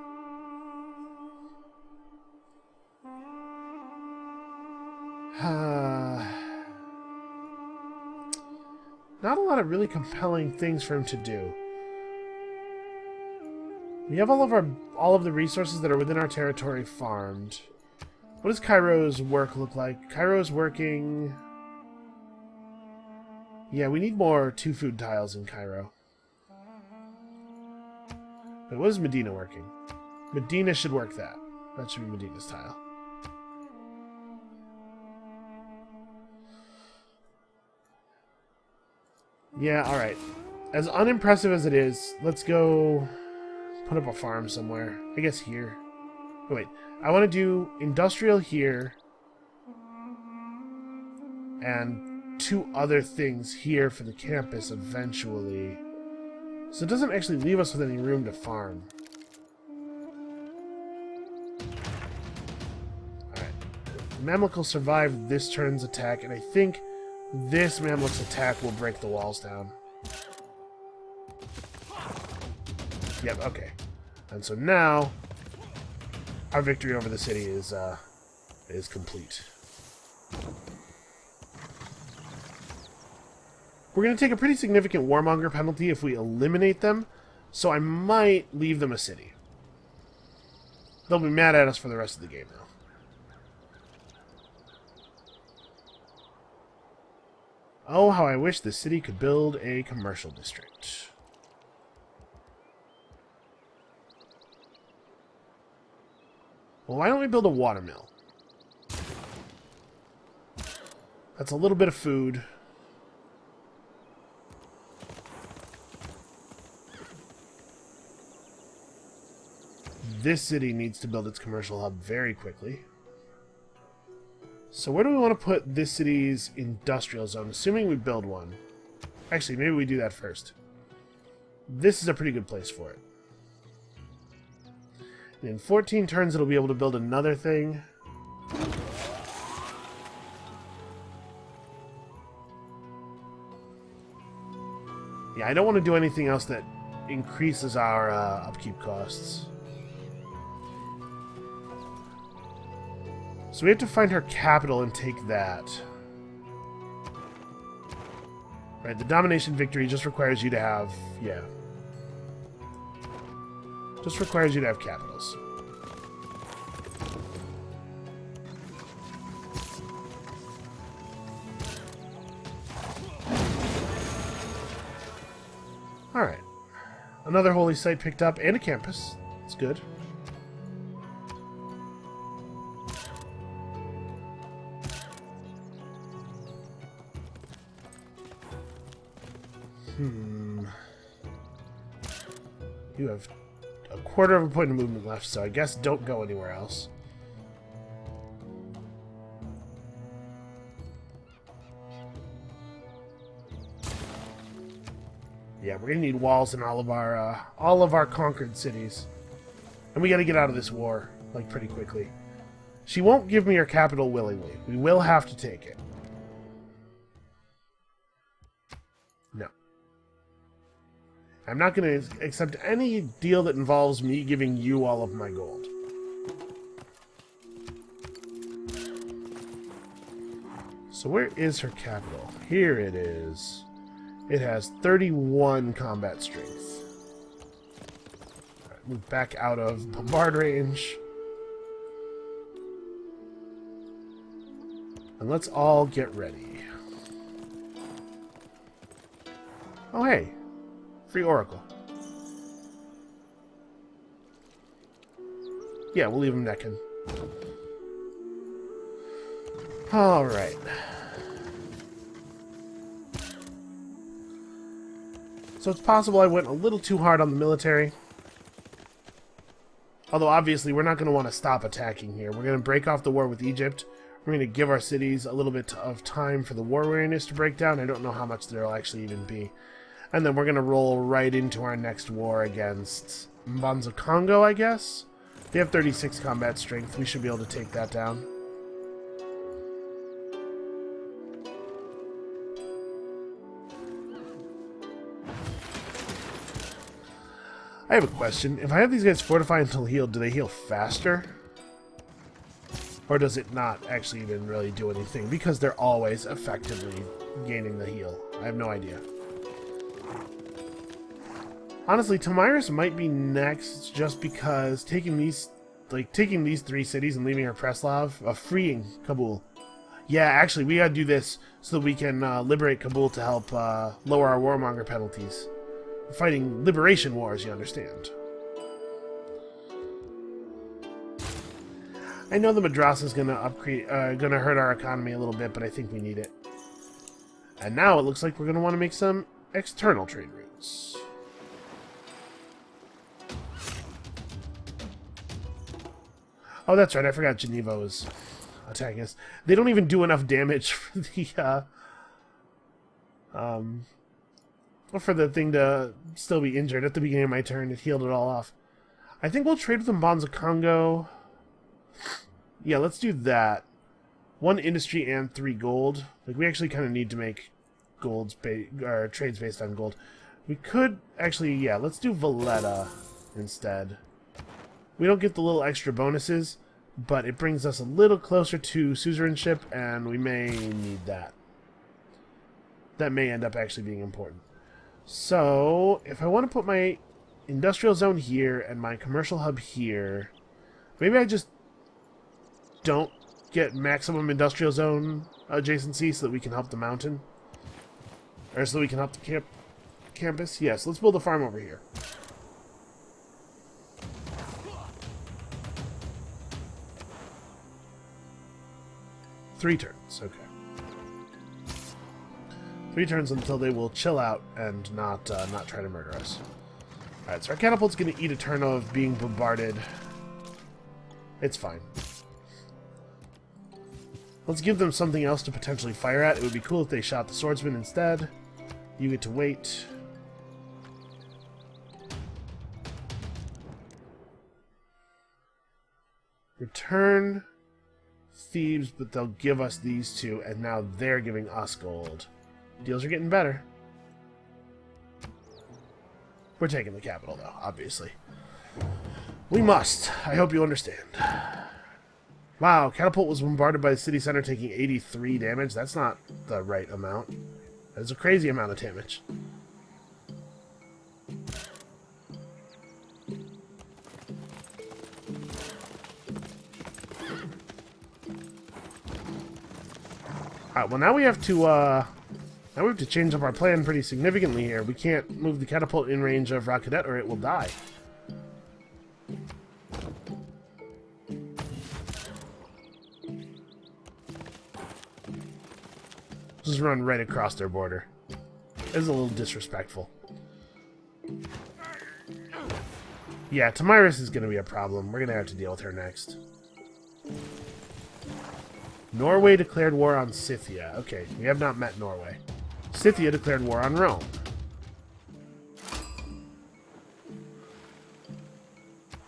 Not a lot of really compelling things for him to do. We have all of the resources that are within our territory farmed. What does Cairo's work look like? Cairo's working... Yeah, we need more 2 food tiles in Cairo. Wait, what is Medina working? Medina should work that. That should be Medina's tile. Yeah, alright. As unimpressive as it is, let's go put up a farm somewhere. I guess here. Oh, wait, I want to do industrial here and 2 other things here for the campus eventually. So it doesn't actually leave us with any room to farm. Alright. Mamluk will survive this turn's attack, and I think this Mamluk's attack will break the walls down. Yep, okay. And so now, our victory over the city is complete. We're going to take a pretty significant warmonger penalty if we eliminate them, so I might leave them a city. They'll be mad at us for the rest of the game, though. Oh, how I wish the city could build a commercial district. Well, why don't we build a watermill? That's a little bit of food. This city needs to build its commercial hub very quickly. So where do we want to put this city's industrial zone? Assuming we build one. Actually, maybe we do that first. This is a pretty good place for it. And in 14 turns, it'll be able to build another thing. Yeah, I don't want to do anything else that increases our upkeep costs. So we have to find her capital and take that. Right, the domination victory just requires you to have... yeah. Just requires you to have capitals. Alright. Another holy site picked up, and a campus. That's good. You have a quarter of a point of movement left, so I guess don't go anywhere else. Yeah, we're gonna need walls in all of our conquered cities, and we got to get out of this war like pretty quickly. She won't give me her capital willingly. We will have to take it. No. I'm not going to accept any deal that involves me giving you all of my gold. So where is her capital? Here it is. It has 31 combat strength. Alright, move back out of bombard range. And let's all get ready. Oh hey, free oracle. Yeah, we'll leave him necking. Alright. So it's possible I went a little too hard on the military. Although obviously we're not going to want to stop attacking here. We're going to break off the war with Egypt. We're going to give our cities a little bit of time for the war weariness to break down. I don't know how much there'll actually even be. And then we're going to roll right into our next war against Mbanza Congo, I guess? They have 36 combat strength. We should be able to take that down. I have a question. If I have these guys fortify until healed, do they heal faster? Or does it not actually even really do anything? Because they're always effectively gaining the heal. I have no idea. Honestly, Tamiris might be next just because taking these three cities and leaving her Preslav, freeing Kabul. Yeah, actually, we gotta do this so that we can liberate Kabul to help lower our warmonger penalties. We're fighting liberation wars, you understand. I know the madrasa is gonna hurt our economy a little bit, but I think we need it. And now it looks like we're gonna want to make some external trade routes. Oh, that's right. I forgot Geneva was attacking us. They don't even do enough damage for the thing to still be injured. At the beginning of my turn, it healed it all off. I think we'll trade with Mbanza Congo. Yeah, let's do that. 1 industry and 3 gold. Like, we actually kind of need to make trades based on gold. We could actually, yeah, let's do Valletta instead. We don't get the little extra bonuses, but it brings us a little closer to suzerainship, and we may need that. That may end up actually being important. So, if I want to put my industrial zone here and my commercial hub here, maybe I just don't get maximum industrial zone adjacency so that we can help the mountain. Or so that we can help the campus. Yes, let's build a farm over here. Three turns, okay. 3 turns until they will chill out and not try to murder us. Alright, so our catapult's going to eat a turn of being bombarded. It's fine. Let's give them something else to potentially fire at. It would be cool if they shot the swordsman instead. You get to wait. Return Thebes, but they'll give us these 2, and now they're giving us gold. Deals are getting better. We're taking the capital, though, obviously. We must. I hope you understand. Wow, Catapult was bombarded by the city center, taking 83 damage. That's not the right amount. That's a crazy amount of damage. Alright, well now we have to change up our plan pretty significantly here. We can't move the catapult in range of Racadet or it will die. Just run right across their border. It's a little disrespectful. Yeah, Tamiris is going to be a problem. We're going to have to deal with her next. Norway declared war on Scythia. Okay, we have not met Norway. Scythia declared war on Rome.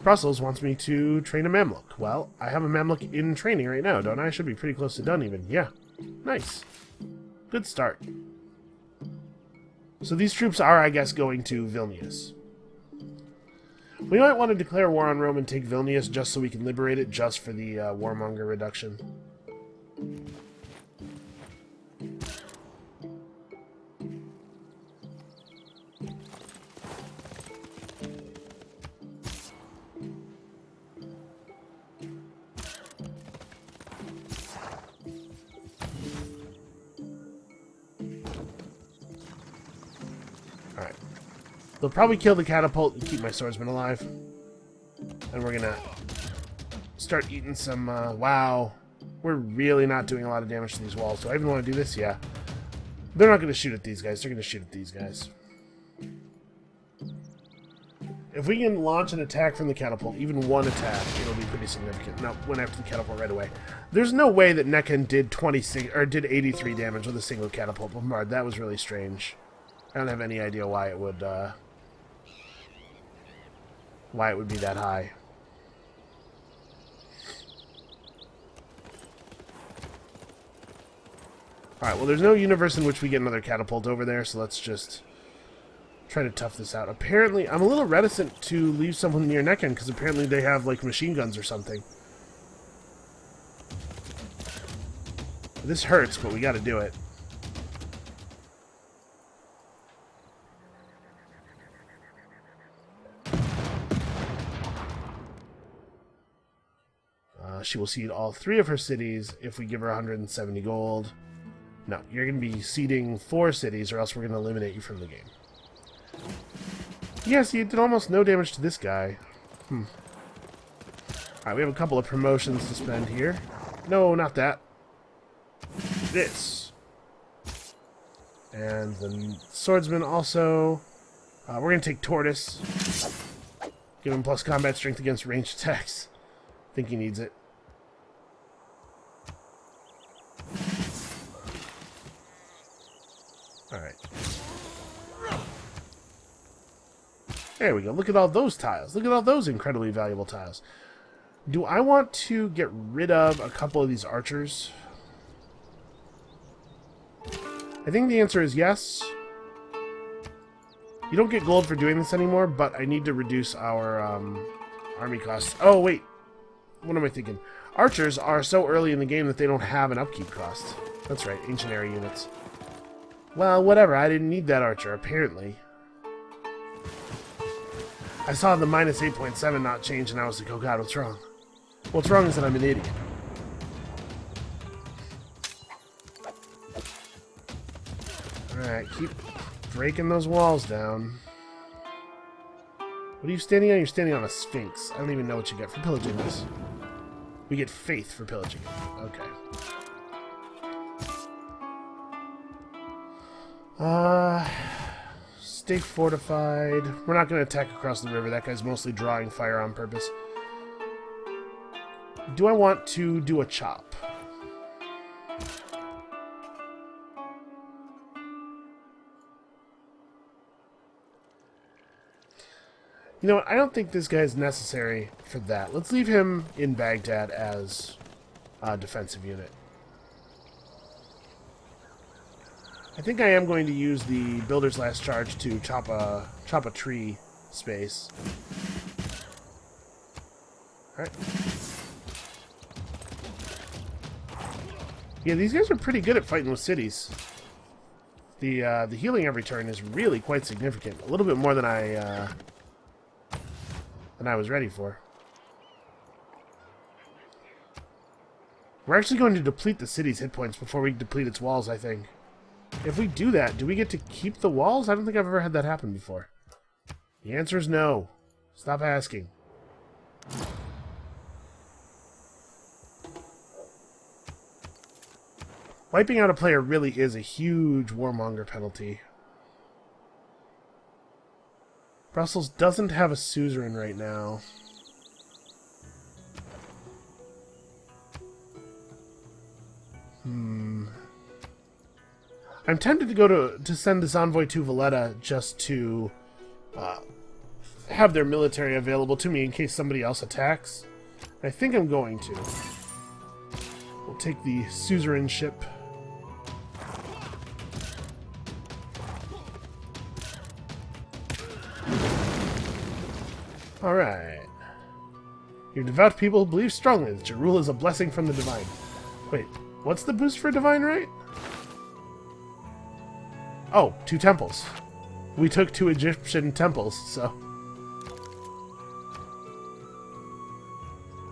Brussels wants me to train a Mamluk. Well, I have a Mamluk in training right now, don't I? I should be pretty close to done even. Yeah. Nice. Good start. So these troops are, I guess, going to Vilnius. We might want to declare war on Rome and take Vilnius just so we can liberate it just for the warmonger reduction. They'll probably kill the catapult and keep my swordsman alive. And we're gonna start eating some, wow. We're really not doing a lot of damage to these walls. Do I even want to do this? Yeah. They're not gonna shoot at these guys. They're gonna shoot at these guys. If we can launch an attack from the catapult, even one attack, it'll be pretty significant. No, went after the catapult right away. There's no way that Nekken did 83 damage with a single catapult bombard. That was really strange. I don't have any idea why it would be that high. Alright, well there's no universe in which we get another catapult over there, so let's just try to tough this out. Apparently, I'm a little reticent to leave someone near Nekken, because apparently they have, like, machine guns or something. This hurts, but we gotta do it. She will cede all 3 of her cities if we give her 170 gold. No, you're going to be ceding 4 cities, or else we're going to eliminate you from the game. Yes, you did almost no damage to this guy. Alright, we have a couple of promotions to spend here. No, not that. This. And the swordsman also. We're going to take Tortoise. Give him plus combat strength against ranged attacks. I think he needs it. Alright. There we go. Look at all those tiles. Look at all those incredibly valuable tiles. Do I want to get rid of a couple of these archers? I think the answer is yes. You don't get gold for doing this anymore, but I need to reduce our army costs. Oh, wait. What am I thinking? Archers are so early in the game that they don't have an upkeep cost. That's right, ancient era units. Well, whatever. I didn't need that archer, apparently. I saw the minus 8.7 not change, and I was like, oh god, what's wrong? What's wrong is that I'm an idiot. Alright, keep breaking those walls down. What are you standing on? You're standing on a sphinx. I don't even know what you get for pillaging this. We get faith for pillaging it. Okay. Stay fortified. We're not going to attack across the river. That guy's mostly drawing fire on purpose. Do I want to do a chop? You know what? I don't think this guy is necessary for that. Let's leave him in Baghdad as a defensive unit. I think I am going to use the Builder's Last Charge to chop a tree space. Alright. Yeah, these guys are pretty good at fighting with cities. The healing every turn is really quite significant. A little bit more than I was ready for. We're actually going to deplete the city's hit points before we deplete its walls, I think. If we do that, do we get to keep the walls? I don't think I've ever had that happen before. The answer is no. Stop asking. Wiping out a player really is a huge warmonger penalty. Brussels doesn't have a suzerain right now. I'm tempted to go to send this envoy to Valletta just to have their military available to me in case somebody else attacks. I think I'm going to. We'll take the suzerain ship. Alright. Your devout people believe strongly that your rule is a blessing from the divine. Wait, what's the boost for divine right? Oh, 2 temples. We took 2 Egyptian temples, so...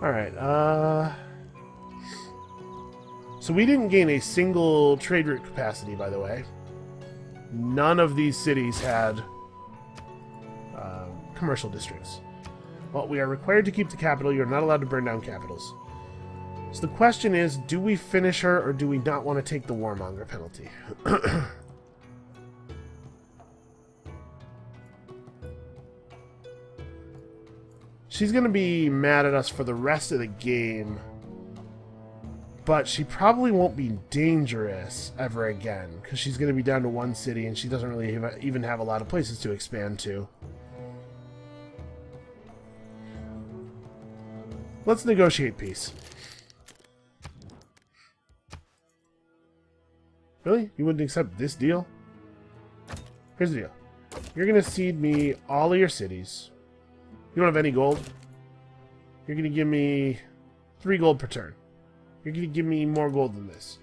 Alright, so we didn't gain a single trade route capacity, by the way. None of these cities had commercial districts. Well, we are required to keep the capital. You're not allowed to burn down capitals. So the question is, do we finish her, or do we not want to take the warmonger penalty? She's going to be mad at us for the rest of the game, but she probably won't be dangerous ever again, because she's going to be down to one city, and she doesn't really even have a lot of places to expand to. Let's negotiate peace. Really? You wouldn't accept this deal? Here's the deal. You're going to cede me all of your cities. You don't have any gold. You're going to give me 3 gold per turn. You're going to give me more gold than this.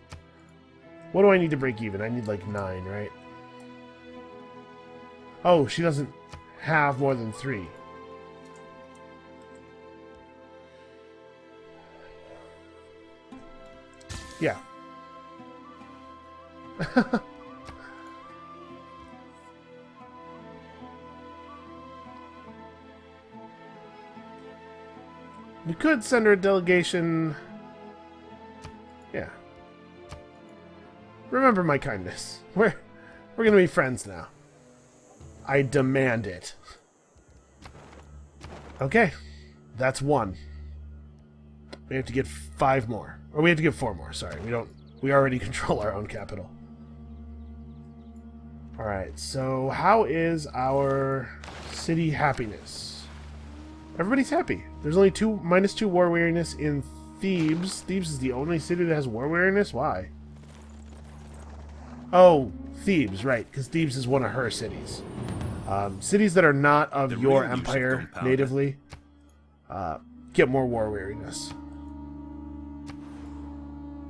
What do I need to break even? I need like 9, right? Oh, she doesn't have more than 3. Yeah. You could send her a delegation. Yeah. Remember my kindness. We're gonna be friends now. I demand it. Okay. That's 1. We have to get 5 more. Or we have to get 4 more, sorry. We already control our own capital. Alright, so how is our city happiness? Everybody's happy. There's only -2 war weariness in Thebes. Thebes is the only city that has war weariness? Why? Oh, Thebes, right, because Thebes is one of her cities. Cities that are not of your empire natively get more war weariness.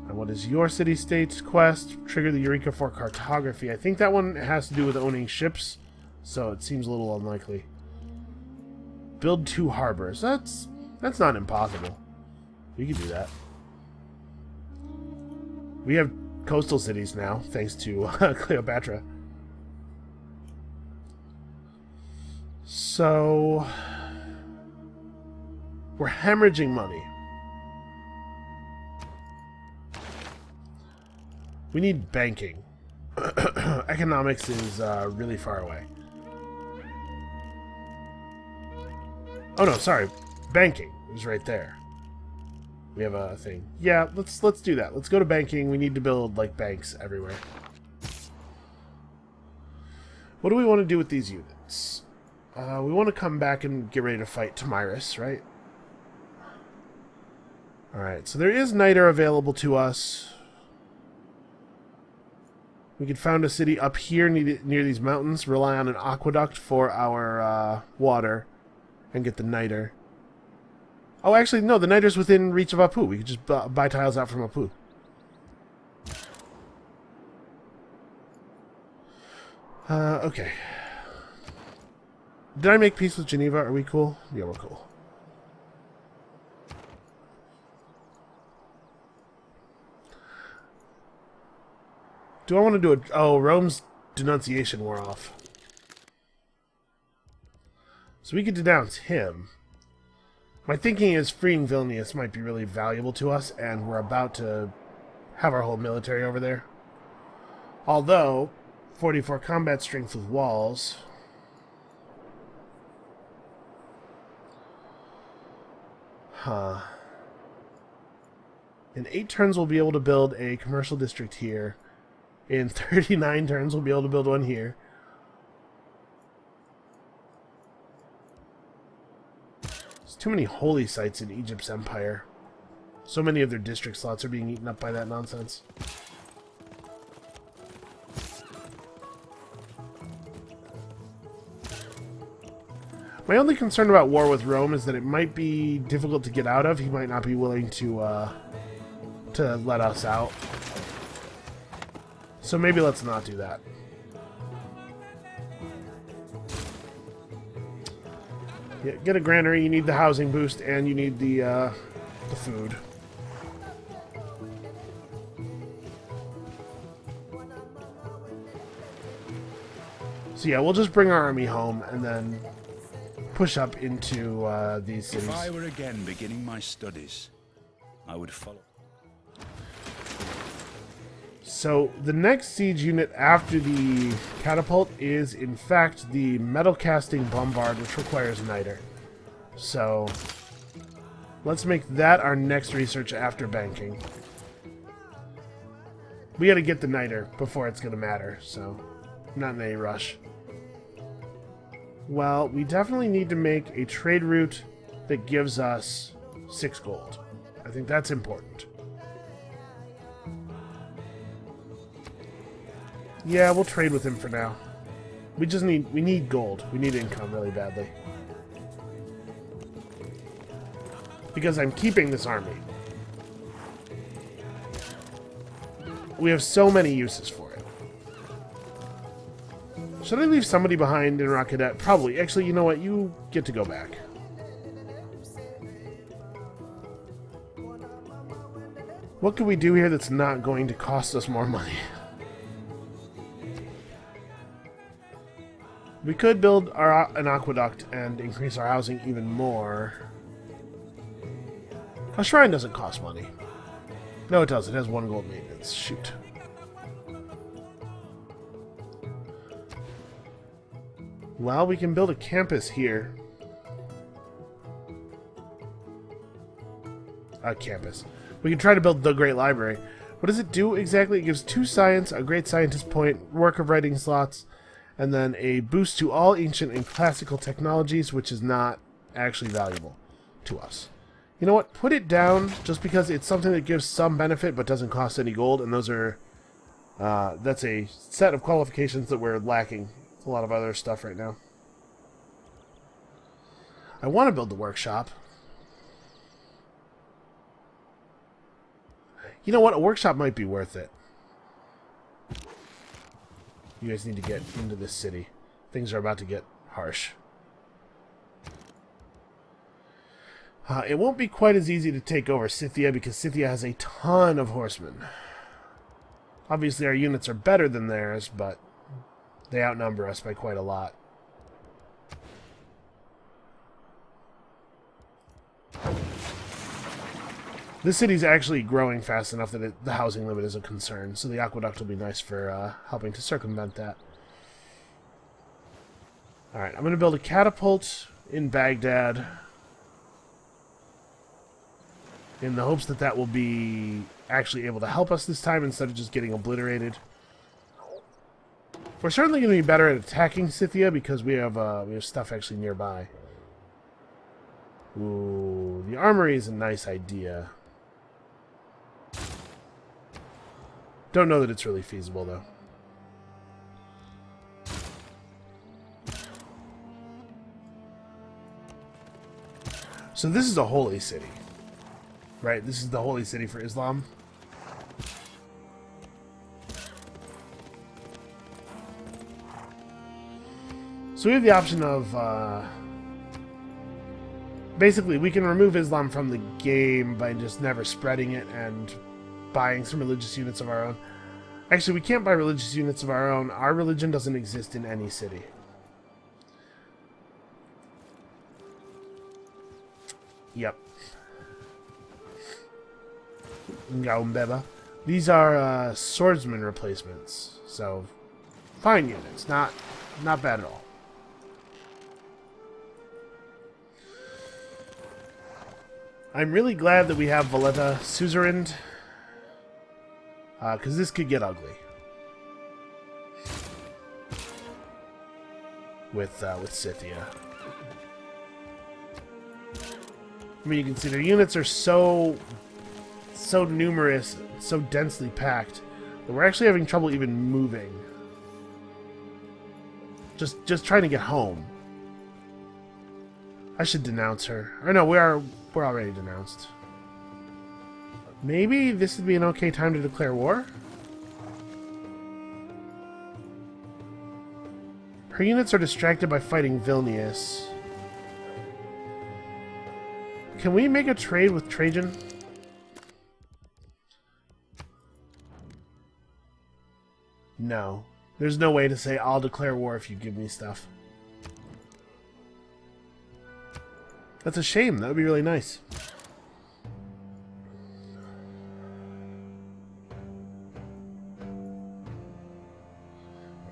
And what is your city-state's quest? Trigger the Eureka for cartography. I think that one has to do with owning ships, so it seems a little unlikely. Build 2 harbors. That's not impossible. We can do that. We have coastal cities now, thanks to Cleopatra. So we're hemorrhaging money. We need banking. Economics is really far away. Oh no, sorry. Banking is right there. We have a thing. Yeah, let's do that. Let's go to banking. We need to build like banks everywhere. What do we want to do with these units? We want to come back and get ready to fight Tomyris, right? Alright, so there is niter available to us. We could found a city up here near these mountains, rely on an aqueduct for our water, and get the niter. Oh, actually, no, the niter's within reach of Apu. We could just buy tiles out from Apu. Okay. Did I make peace with Geneva? Are we cool? Yeah, we're cool. Do I want to do it? Oh, Rome's denunciation wore off. So we could denounce him. My thinking is freeing Vilnius might be really valuable to us, and we're about to have our whole military over there. Although, 44 combat strength with walls. Huh. In 8 turns we'll be able to build a commercial district here. In 39 turns we'll be able to build one here. There's too many holy sites in Egypt's empire. So many of their district slots are being eaten up by that nonsense. My only concern about war with Rome is that it might be difficult to get out of. He might not be willing to let us out. So maybe let's not do that. Yeah, get a granary. You need the housing boost, and you need the food. So yeah, we'll just bring our army home and then push up into these cities. If I were again beginning my studies, I would follow. So the next siege unit after the catapult is, in fact, the metal casting bombard, which requires niter. So let's make that our next research after banking. We got to get the niter before it's going to matter, so not in any rush. Well, we definitely need to make a trade route that gives us 6 gold. I think that's important. Yeah, we'll trade with him for now. We need gold. We need income really badly. Because I'm keeping this army. We have so many uses for it. Should I leave somebody behind in Rock Cadet? Probably. Actually, you know what? You get to go back. What can we do here that's not going to cost us more money? We could build an aqueduct and increase our housing even more. A shrine doesn't cost money. No, it does. It has 1 gold maintenance. Shoot. Well, we can build a campus here. A campus. We can try to build the Great Library. What does it do exactly? It gives 2 science, a Great Scientist point, work of writing slots, and then a boost to all ancient and classical technologies, which is not actually valuable to us. You know what? Put it down just because it's something that gives some benefit but doesn't cost any gold, and those are that's a set of qualifications that we're lacking a lot of other stuff right now. I want to build the workshop. You know what? A workshop might be worth it. You guys need to get into this city. Things are about to get harsh. It won't be quite as easy to take over Scythia because Scythia has a ton of horsemen. Obviously our units are better than theirs, but they outnumber us by quite a lot. This city's actually growing fast enough that the housing limit is a concern, so the aqueduct will be nice for helping to circumvent that. Alright, I'm going to build a catapult in Baghdad in the hopes that that will be actually able to help us this time instead of just getting obliterated. We're certainly going to be better at attacking Scythia because we have stuff actually nearby. Ooh, the armory is a nice idea. Don't know that it's really feasible, though. So this is a holy city. Right, this is the holy city for Islam. So we have the option of... basically, we can remove Islam from the game by just never spreading it and buying some religious units of our own. Actually, we can't buy religious units of our own. Our religion doesn't exist in any city. Yep. Ngaumbeba. These are swordsman replacements. So, fine units. Not bad at all. I'm really glad that we have Valletta suzerained. Because this could get ugly. With Scythia. I mean, you can see their units are so numerous, so densely packed, that we're actually having trouble even moving. Just trying to get home. I should denounce her. Or no, we're already denounced. Maybe this would be an okay time to declare war? Her units are distracted by fighting Vilnius. Can we make a trade with Trajan? No. There's no way to say, I'll declare war if you give me stuff. That's a shame. That would be really nice.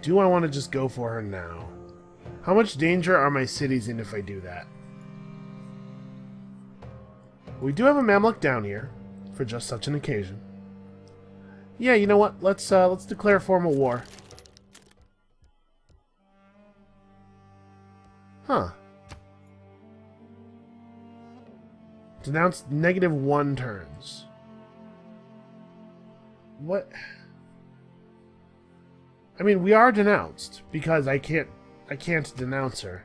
Do I want to just go for her now? How much danger are my cities in if I do that? We do have a Mamluk down here for just such an occasion. Yeah, you know what? Let's declare formal war. Huh. Denounce -1 turns. What? I mean, we are denounced because I can't denounce her.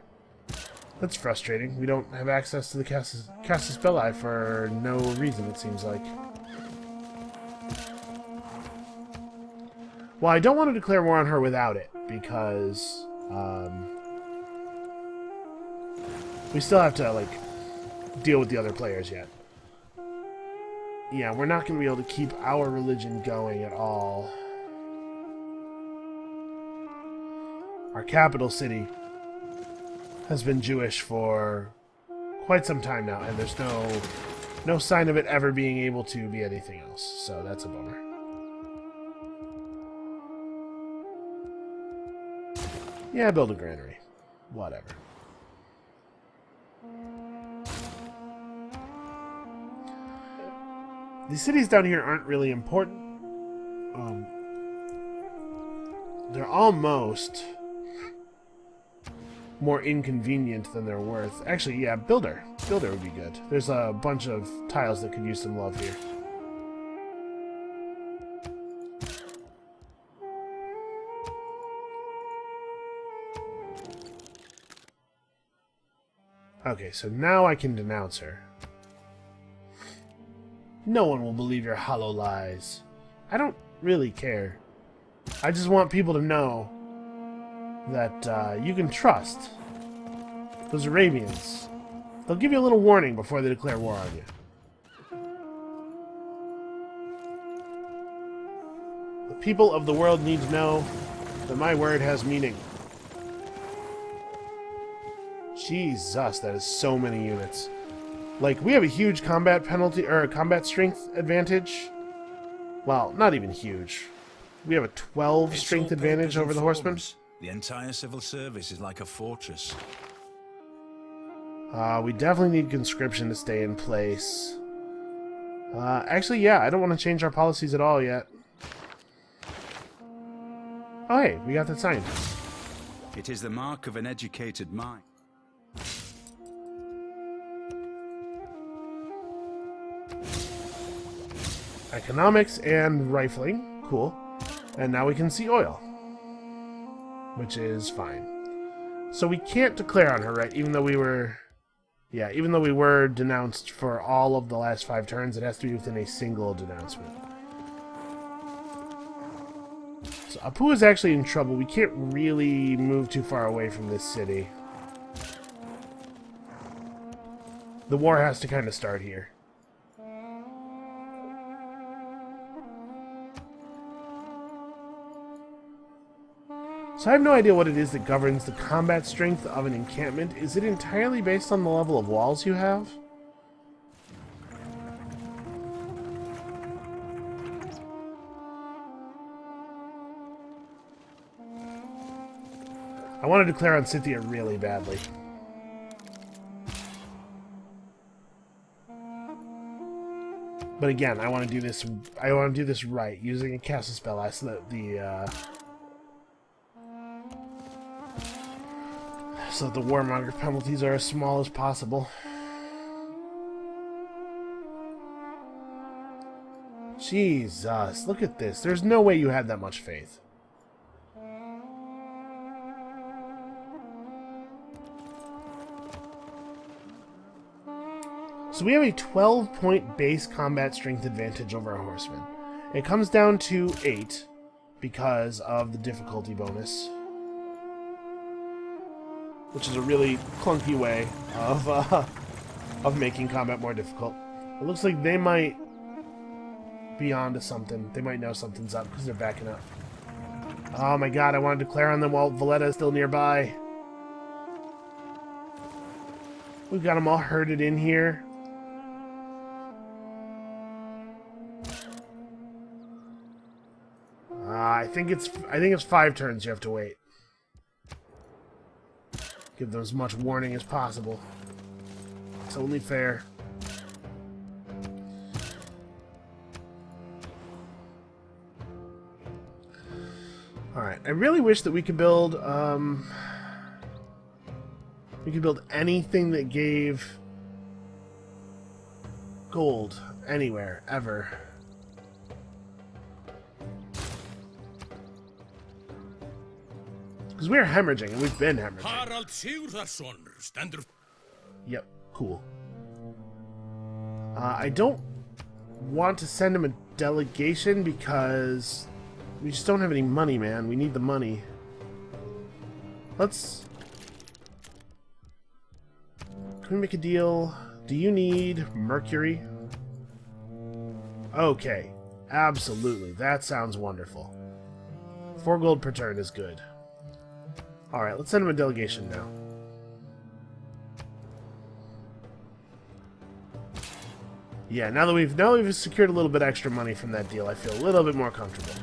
That's frustrating. We don't have access to the Casus Belli for no reason, it seems like. Well, I don't want to declare war on her without it, because we still have to, like, deal with the other players yet. Yeah, we're not going to be able to keep our religion going at all. Our capital city has been Jewish for quite some time now, and there's no sign of it ever being able to be anything else, so that's a bummer. Yeah, build a granary. Whatever. These cities down here aren't really important. They're almost more inconvenient than they're worth. Actually, yeah, builder. Builder would be good. There's a bunch of tiles that could use some love here. Okay, so now I can denounce her. No one will believe your hollow lies. I don't really care. I just want people to know that you can trust those Arabians. They'll give you a little warning before they declare war on you. The people of the world need to know that my word has meaning. Jesus, that is so many units. Like, we have a huge combat penalty, or combat strength advantage. Well, not even huge. We have a 12 strength advantage over the horsemen. The entire civil service is like a fortress. We definitely need conscription to stay in place. Actually, yeah, I don't want to change our policies at all yet. Oh, hey, we got that signed. It is the mark of an educated mind. Economics and rifling. Cool. And now we can see oil. Which is fine. So we can't declare on her, right? Even though we were... Yeah, even though we were denounced for all of the last 5 turns, it has to be within a single denouncement. So Apu is actually in trouble. We can't really move too far away from this city. The war has to kind of start here. So I have no idea what it is that governs the combat strength of an encampment. Is it entirely based on the level of walls you have? I want to declare on Scythia really badly. But again, I want to do this. I want to do this right, using a Casus Belli so that the warmonger penalties are as small as possible. Jesus, look at this. There's no way you had that much faith. So we have a 12-point base combat strength advantage over our horsemen. It comes down to 8 because of the difficulty bonus, which is a really clunky way of making combat more difficult. It looks like they might be onto something. They might know something's up because they're backing up. Oh my god, I want to declare on them while Valletta is still nearby. We've got them all herded in here. I think it's 5 turns you have to wait. Give them as much warning as possible. It's only fair. Alright, I really wish that we could build anything that gave gold anywhere, ever. Because we're hemorrhaging, and we've been hemorrhaging. Yep, cool. I don't want to send him a delegation because we just don't have any money, man. We need the money. Let's... Can we make a deal? Do you need mercury? Okay. Absolutely. That sounds wonderful. 4 gold per turn is good. Alright, let's send him a delegation now. Yeah, now that we've secured a little bit extra money from that deal, I feel a little bit more comfortable.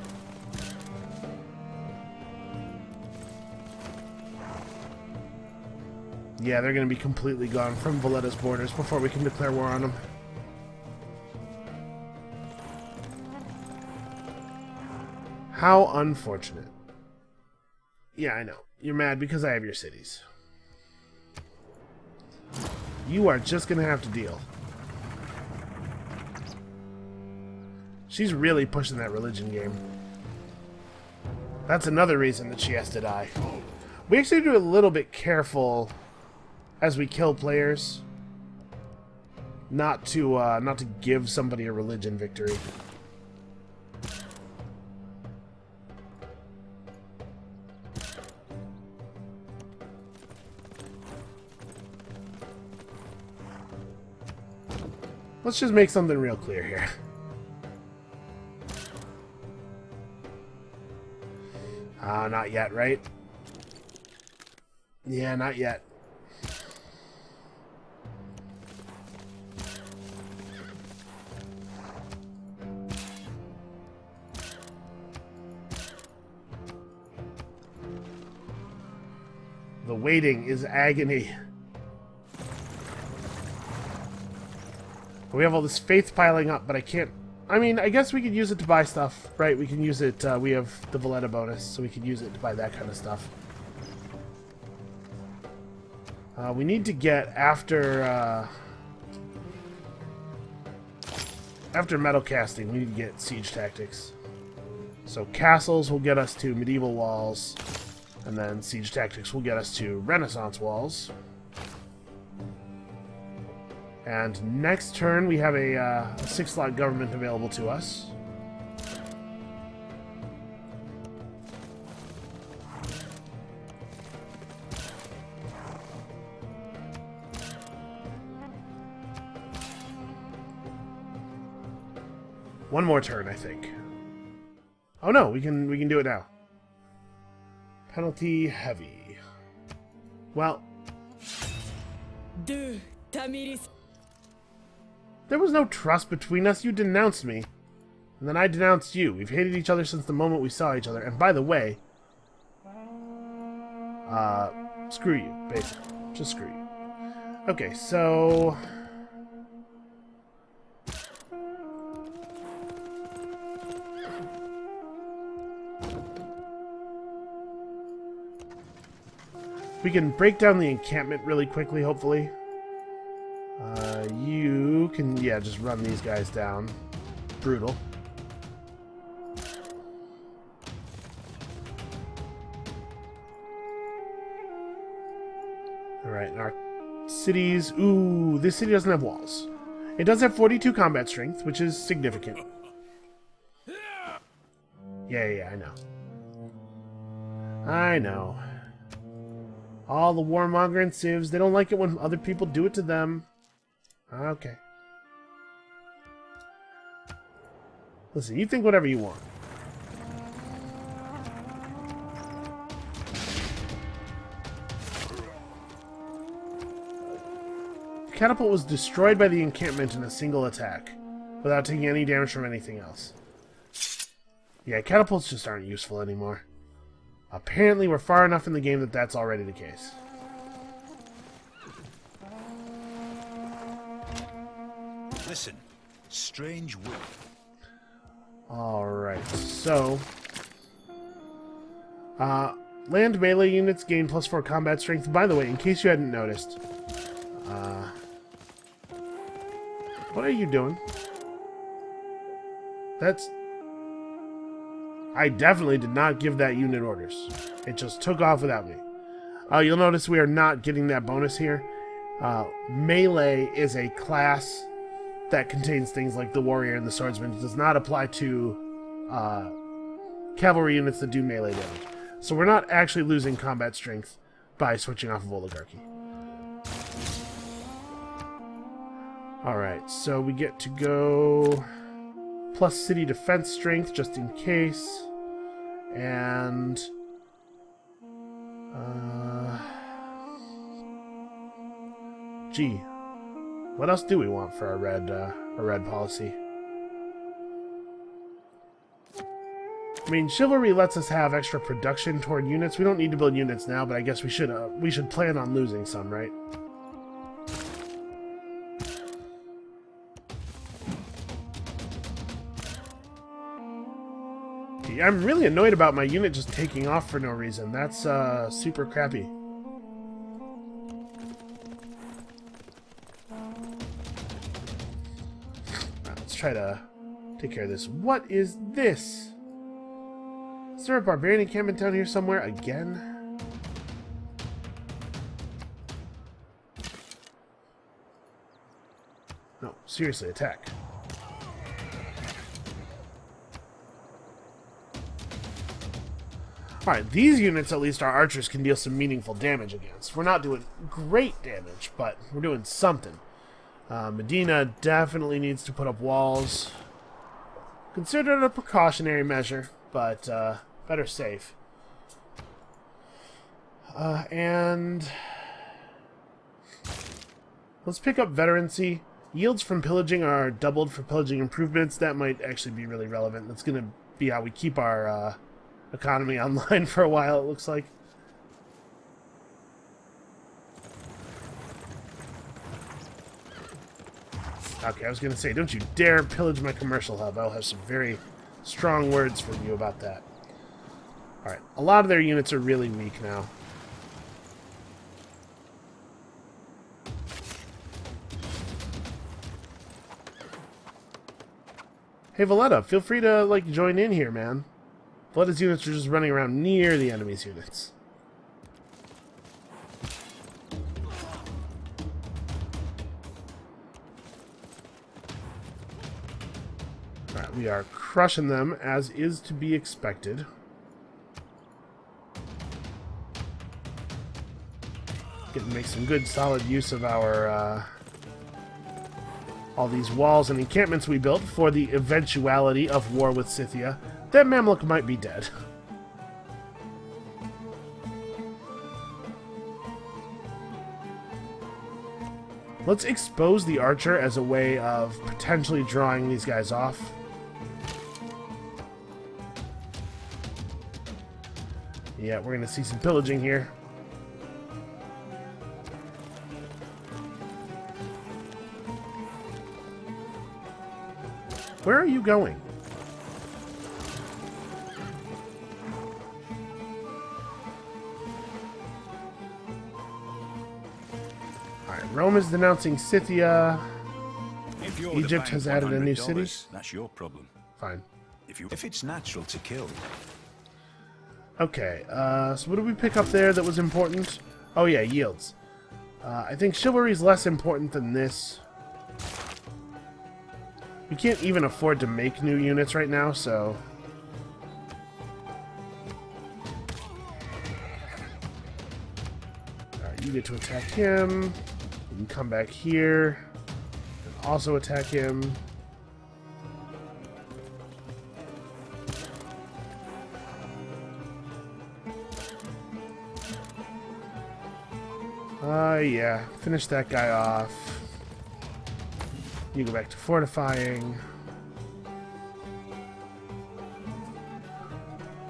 Yeah, they're going to be completely gone from Valletta's borders before we can declare war on them. How unfortunate. Yeah, I know. You're mad because I have your cities. You are just going to have to deal. She's really pushing that religion game. That's another reason that she has to die. We actually do a little bit careful as we kill players, not to give somebody a religion victory. Let's just make something real clear here. Not yet, right? Yeah, not yet. The waiting is agony. We have all this faith piling up, but I can't... I mean, I guess we could use it to buy stuff, right? We can use it... we have the Valletta bonus, so we could use it to buy that kind of stuff. We need to get after... after metal casting, we need to get siege tactics. So castles will get us to medieval walls, and then siege tactics will get us to Renaissance walls. And next turn, we have a 6-slot government available to us. One more turn, I think. Oh no, we can do it now. Penalty heavy. Well, there was no trust between us. You denounced me, and then I denounced you. We've hated each other since the moment we saw each other. And by the way, screw you, basically. Just screw you. Okay, so... we can break down the encampment really quickly, hopefully. You can, yeah, just run these guys down. Brutal. Alright, our cities... Ooh, this city doesn't have walls. It does have 42 combat strength, which is significant. Yeah, I know. I know. All the warmongering civs, they don't like it when other people do it to them. Okay. Listen, you think whatever you want. catapult was destroyed by the encampment in a single attack, without taking any damage from anything else. Yeah, catapults just aren't useful anymore. Apparently we're far enough in the game that that's already the case. Listen, strange wood. Alright, so... land melee units gain +4 combat strength. By the way, in case you hadn't noticed... what are you doing? That's... I definitely did not give that unit orders. It just took off without me. You'll notice we are not getting that bonus here. Melee is a class that contains things like the warrior and the swordsman. It does not apply to cavalry units that do melee damage. So we're not actually losing combat strength by switching off of oligarchy. Alright, so we get to go plus city defense strength just in case. And gee, what else do we want for our red policy? I mean, chivalry lets us have extra production toward units. We don't need to build units now, but I guess we should plan on losing some, right? Okay, I'm really annoyed about my unit just taking off for no reason. That's super crappy. Let's try to take care of this. What is this? Is there a barbarian encampment down here somewhere again? No, seriously, attack. Alright, these units, at least our archers can deal some meaningful damage against. We're not doing great damage, but we're doing something. Medina definitely needs to put up walls. Consider it a precautionary measure, but better safe. And let's pick up veterancy. Yields from pillaging are doubled for pillaging improvements. That might actually be really relevant. That's going to be how we keep our economy online for a while, it looks like. Okay, I was going to say, don't you dare pillage my commercial hub. I'll have some very strong words from you about that. Alright, a lot of their units are really weak now. Hey, Valletta, feel free to, like, join in here, man. Valletta's units are just running around near the enemy's units. Alright, we are crushing them, as is to be expected. Get to make some good, solid use of our, all these walls and encampments we built for the eventuality of war with Scythia. That Mamluk might be dead. Let's expose the archer as a way of potentially drawing these guys off. Yeah, we're going to see some pillaging here. Where are you going? Alright, Rome is denouncing Scythia. Egypt has added a new city. That's your problem. Fine. If it's natural to kill. Okay, so what did we pick up there that was important? Oh yeah, yields. I think chivalry is less important than this. We can't even afford to make new units right now, so... Alright, you get to attack him. You can come back here and also attack him. Yeah, finish that guy off. You go back to fortifying.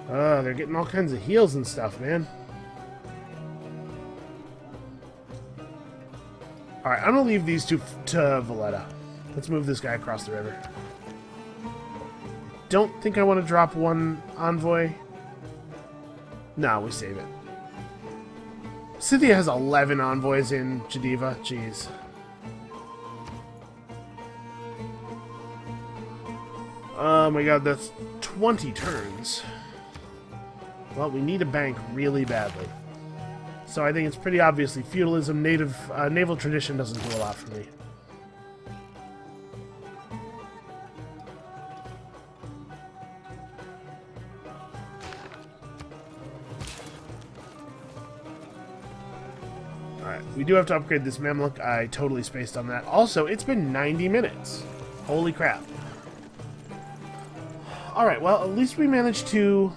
Oh, they're getting all kinds of heals and stuff, man. Alright, I'm gonna leave these two to Valletta. Let's move this guy across the river. Don't think I want to drop one envoy. No, we save it. Scythia has 11 envoys in Geneva. Jeez. Oh my god, that's 20 turns. Well, we need a bank really badly. So I think it's pretty obviously feudalism, naval tradition doesn't do a lot for me. Alright, we do have to upgrade this Mamluk. I totally spaced on that. Also, it's been 90 minutes. Holy crap. Alright, well, at least we managed to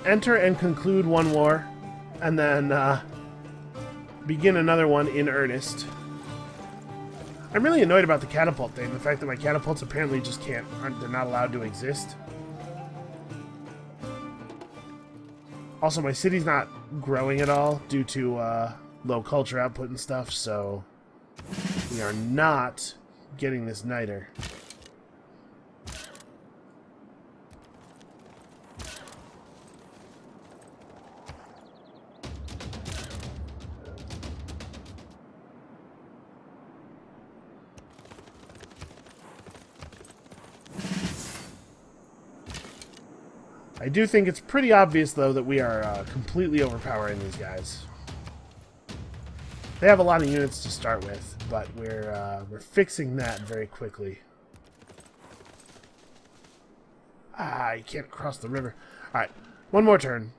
enter and conclude one war, and then begin another one in earnest. I'm really annoyed about the catapult thing, the fact that my catapults apparently just they're not allowed to exist. Also, my city's not growing at all due to low culture output and stuff, so we are not getting this niter. I do think it's pretty obvious, though, that we are completely overpowering these guys. They have a lot of units to start with, but we're fixing that very quickly. Ah, you can't cross the river. Alright, one more turn.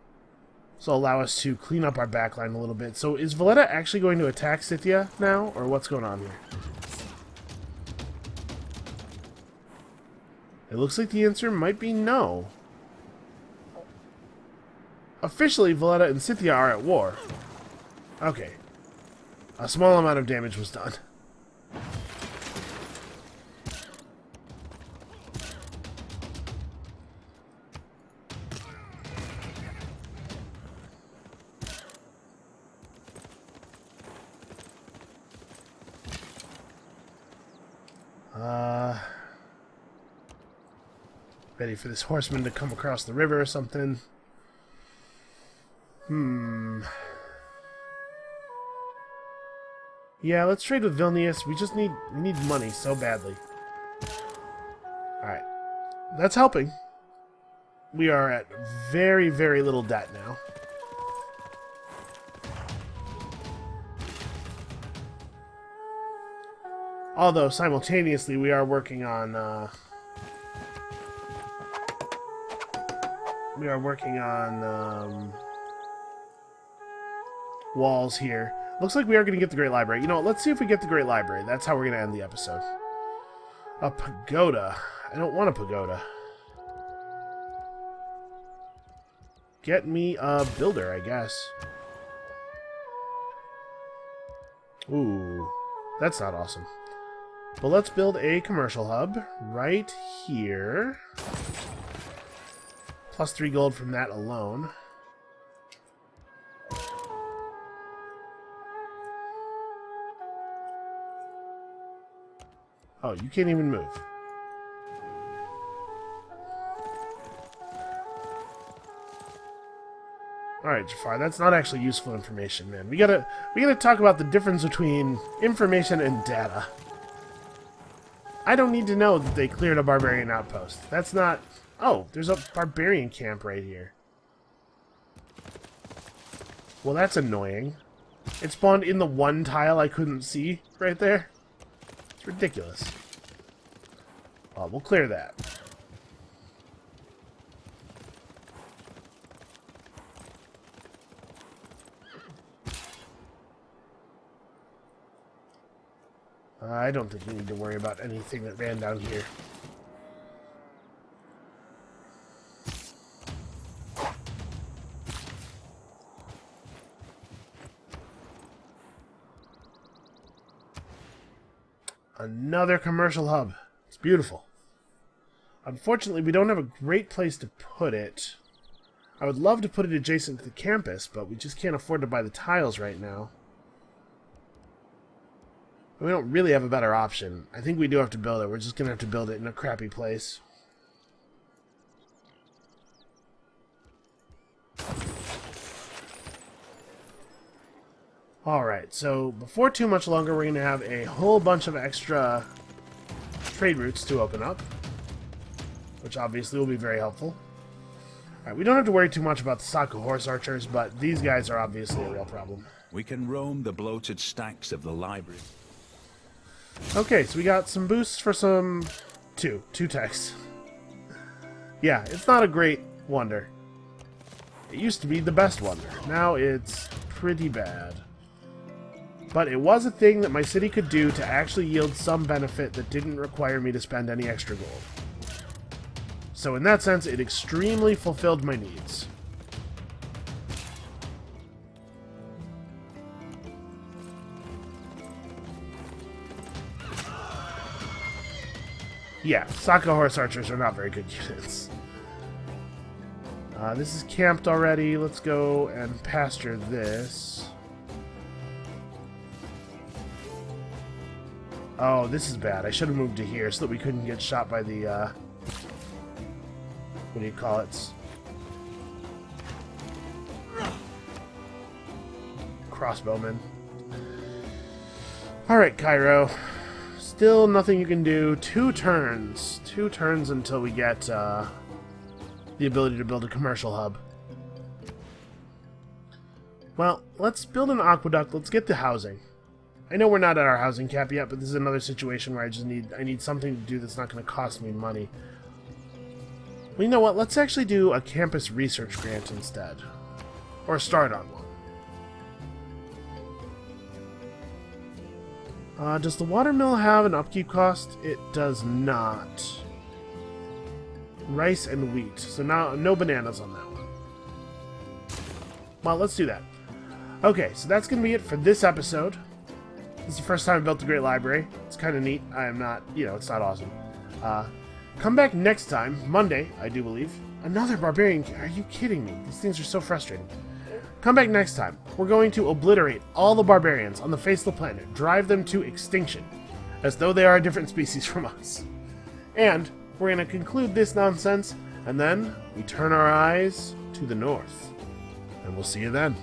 This will allow us to clean up our backline a little bit. So is Valletta actually going to attack Scythia now, or what's going on here? It looks like the answer might be no. Officially, Valletta and Scythia are at war. Okay. A small amount of damage was done. Ready for this horseman to come across the river or something. Yeah, let's trade with Vilnius. We need money so badly. Alright. That's helping. We are at very, very little debt now. Although, simultaneously, we are working on, walls here. Looks like we are going to get the Great Library. You know what? Let's see if we get the Great Library. That's how we're going to end the episode. A pagoda. I don't want a pagoda. Get me a builder, I guess. Ooh, that's not awesome. But let's build a commercial hub right here. Plus 3 gold from that alone. Oh, you can't even move. Alright, Jafar, that's not actually useful information, man. We gotta talk about the difference between information and data. I don't need to know that they cleared a barbarian outpost. That's not... Oh, there's a barbarian camp right here. Well, that's annoying. It spawned in the one tile I couldn't see right there. It's ridiculous. Well, we'll clear that. I don't think we need to worry about anything that ran down here. Another commercial hub. It's beautiful. Unfortunately, we don't have a great place to put it. I would love to put it adjacent to the campus, but we just can't afford to buy the tiles right now. We don't really have a better option. I think we do have to build it. We're just going to have to build it in a crappy place. Alright, so before too much longer, we're going to have a whole bunch of extra trade routes to open up, which obviously will be very helpful. Alright, we don't have to worry too much about the Saka horse archers, but these guys are obviously a real problem. We can roam the bloated stacks of the library. Okay, so we got some boosts for some... two techs. Yeah, it's not a great wonder. It used to be the best wonder. Now it's pretty bad. But it was a thing that my city could do to actually yield some benefit that didn't require me to spend any extra gold. So in that sense, it extremely fulfilled my needs. Yeah, Saka horse archers are not very good units. This is camped already. Let's go and pasture this. Oh, this is bad. I should have moved to here so that we couldn't get shot by the, what do you call it? Crossbowmen. Alright, Cairo. Still nothing you can do. 2 turns. 2 turns until we get the ability to build a commercial hub. Well, let's build an aqueduct. Let's get the housing. I know we're not at our housing cap yet, but this is another situation where I need something to do that's not going to cost me money. Well, you know what? Let's actually do a campus research grant instead. Or start on one. Does the watermill have an upkeep cost? It does not. Rice and wheat. So now, no bananas on that one. Well, let's do that. Okay, so that's going to be it for this episode. This is the first time I built the Great Library. It's kind of neat. I am not, it's not awesome. Come back next time, Monday, I do believe. Another barbarian. Are you kidding me? These things are so frustrating. Come back next time. We're going to obliterate all the barbarians on the face of the planet, drive them to extinction, as though they are a different species from us. And we're going to conclude this nonsense, and then we turn our eyes to the north. And we'll see you then.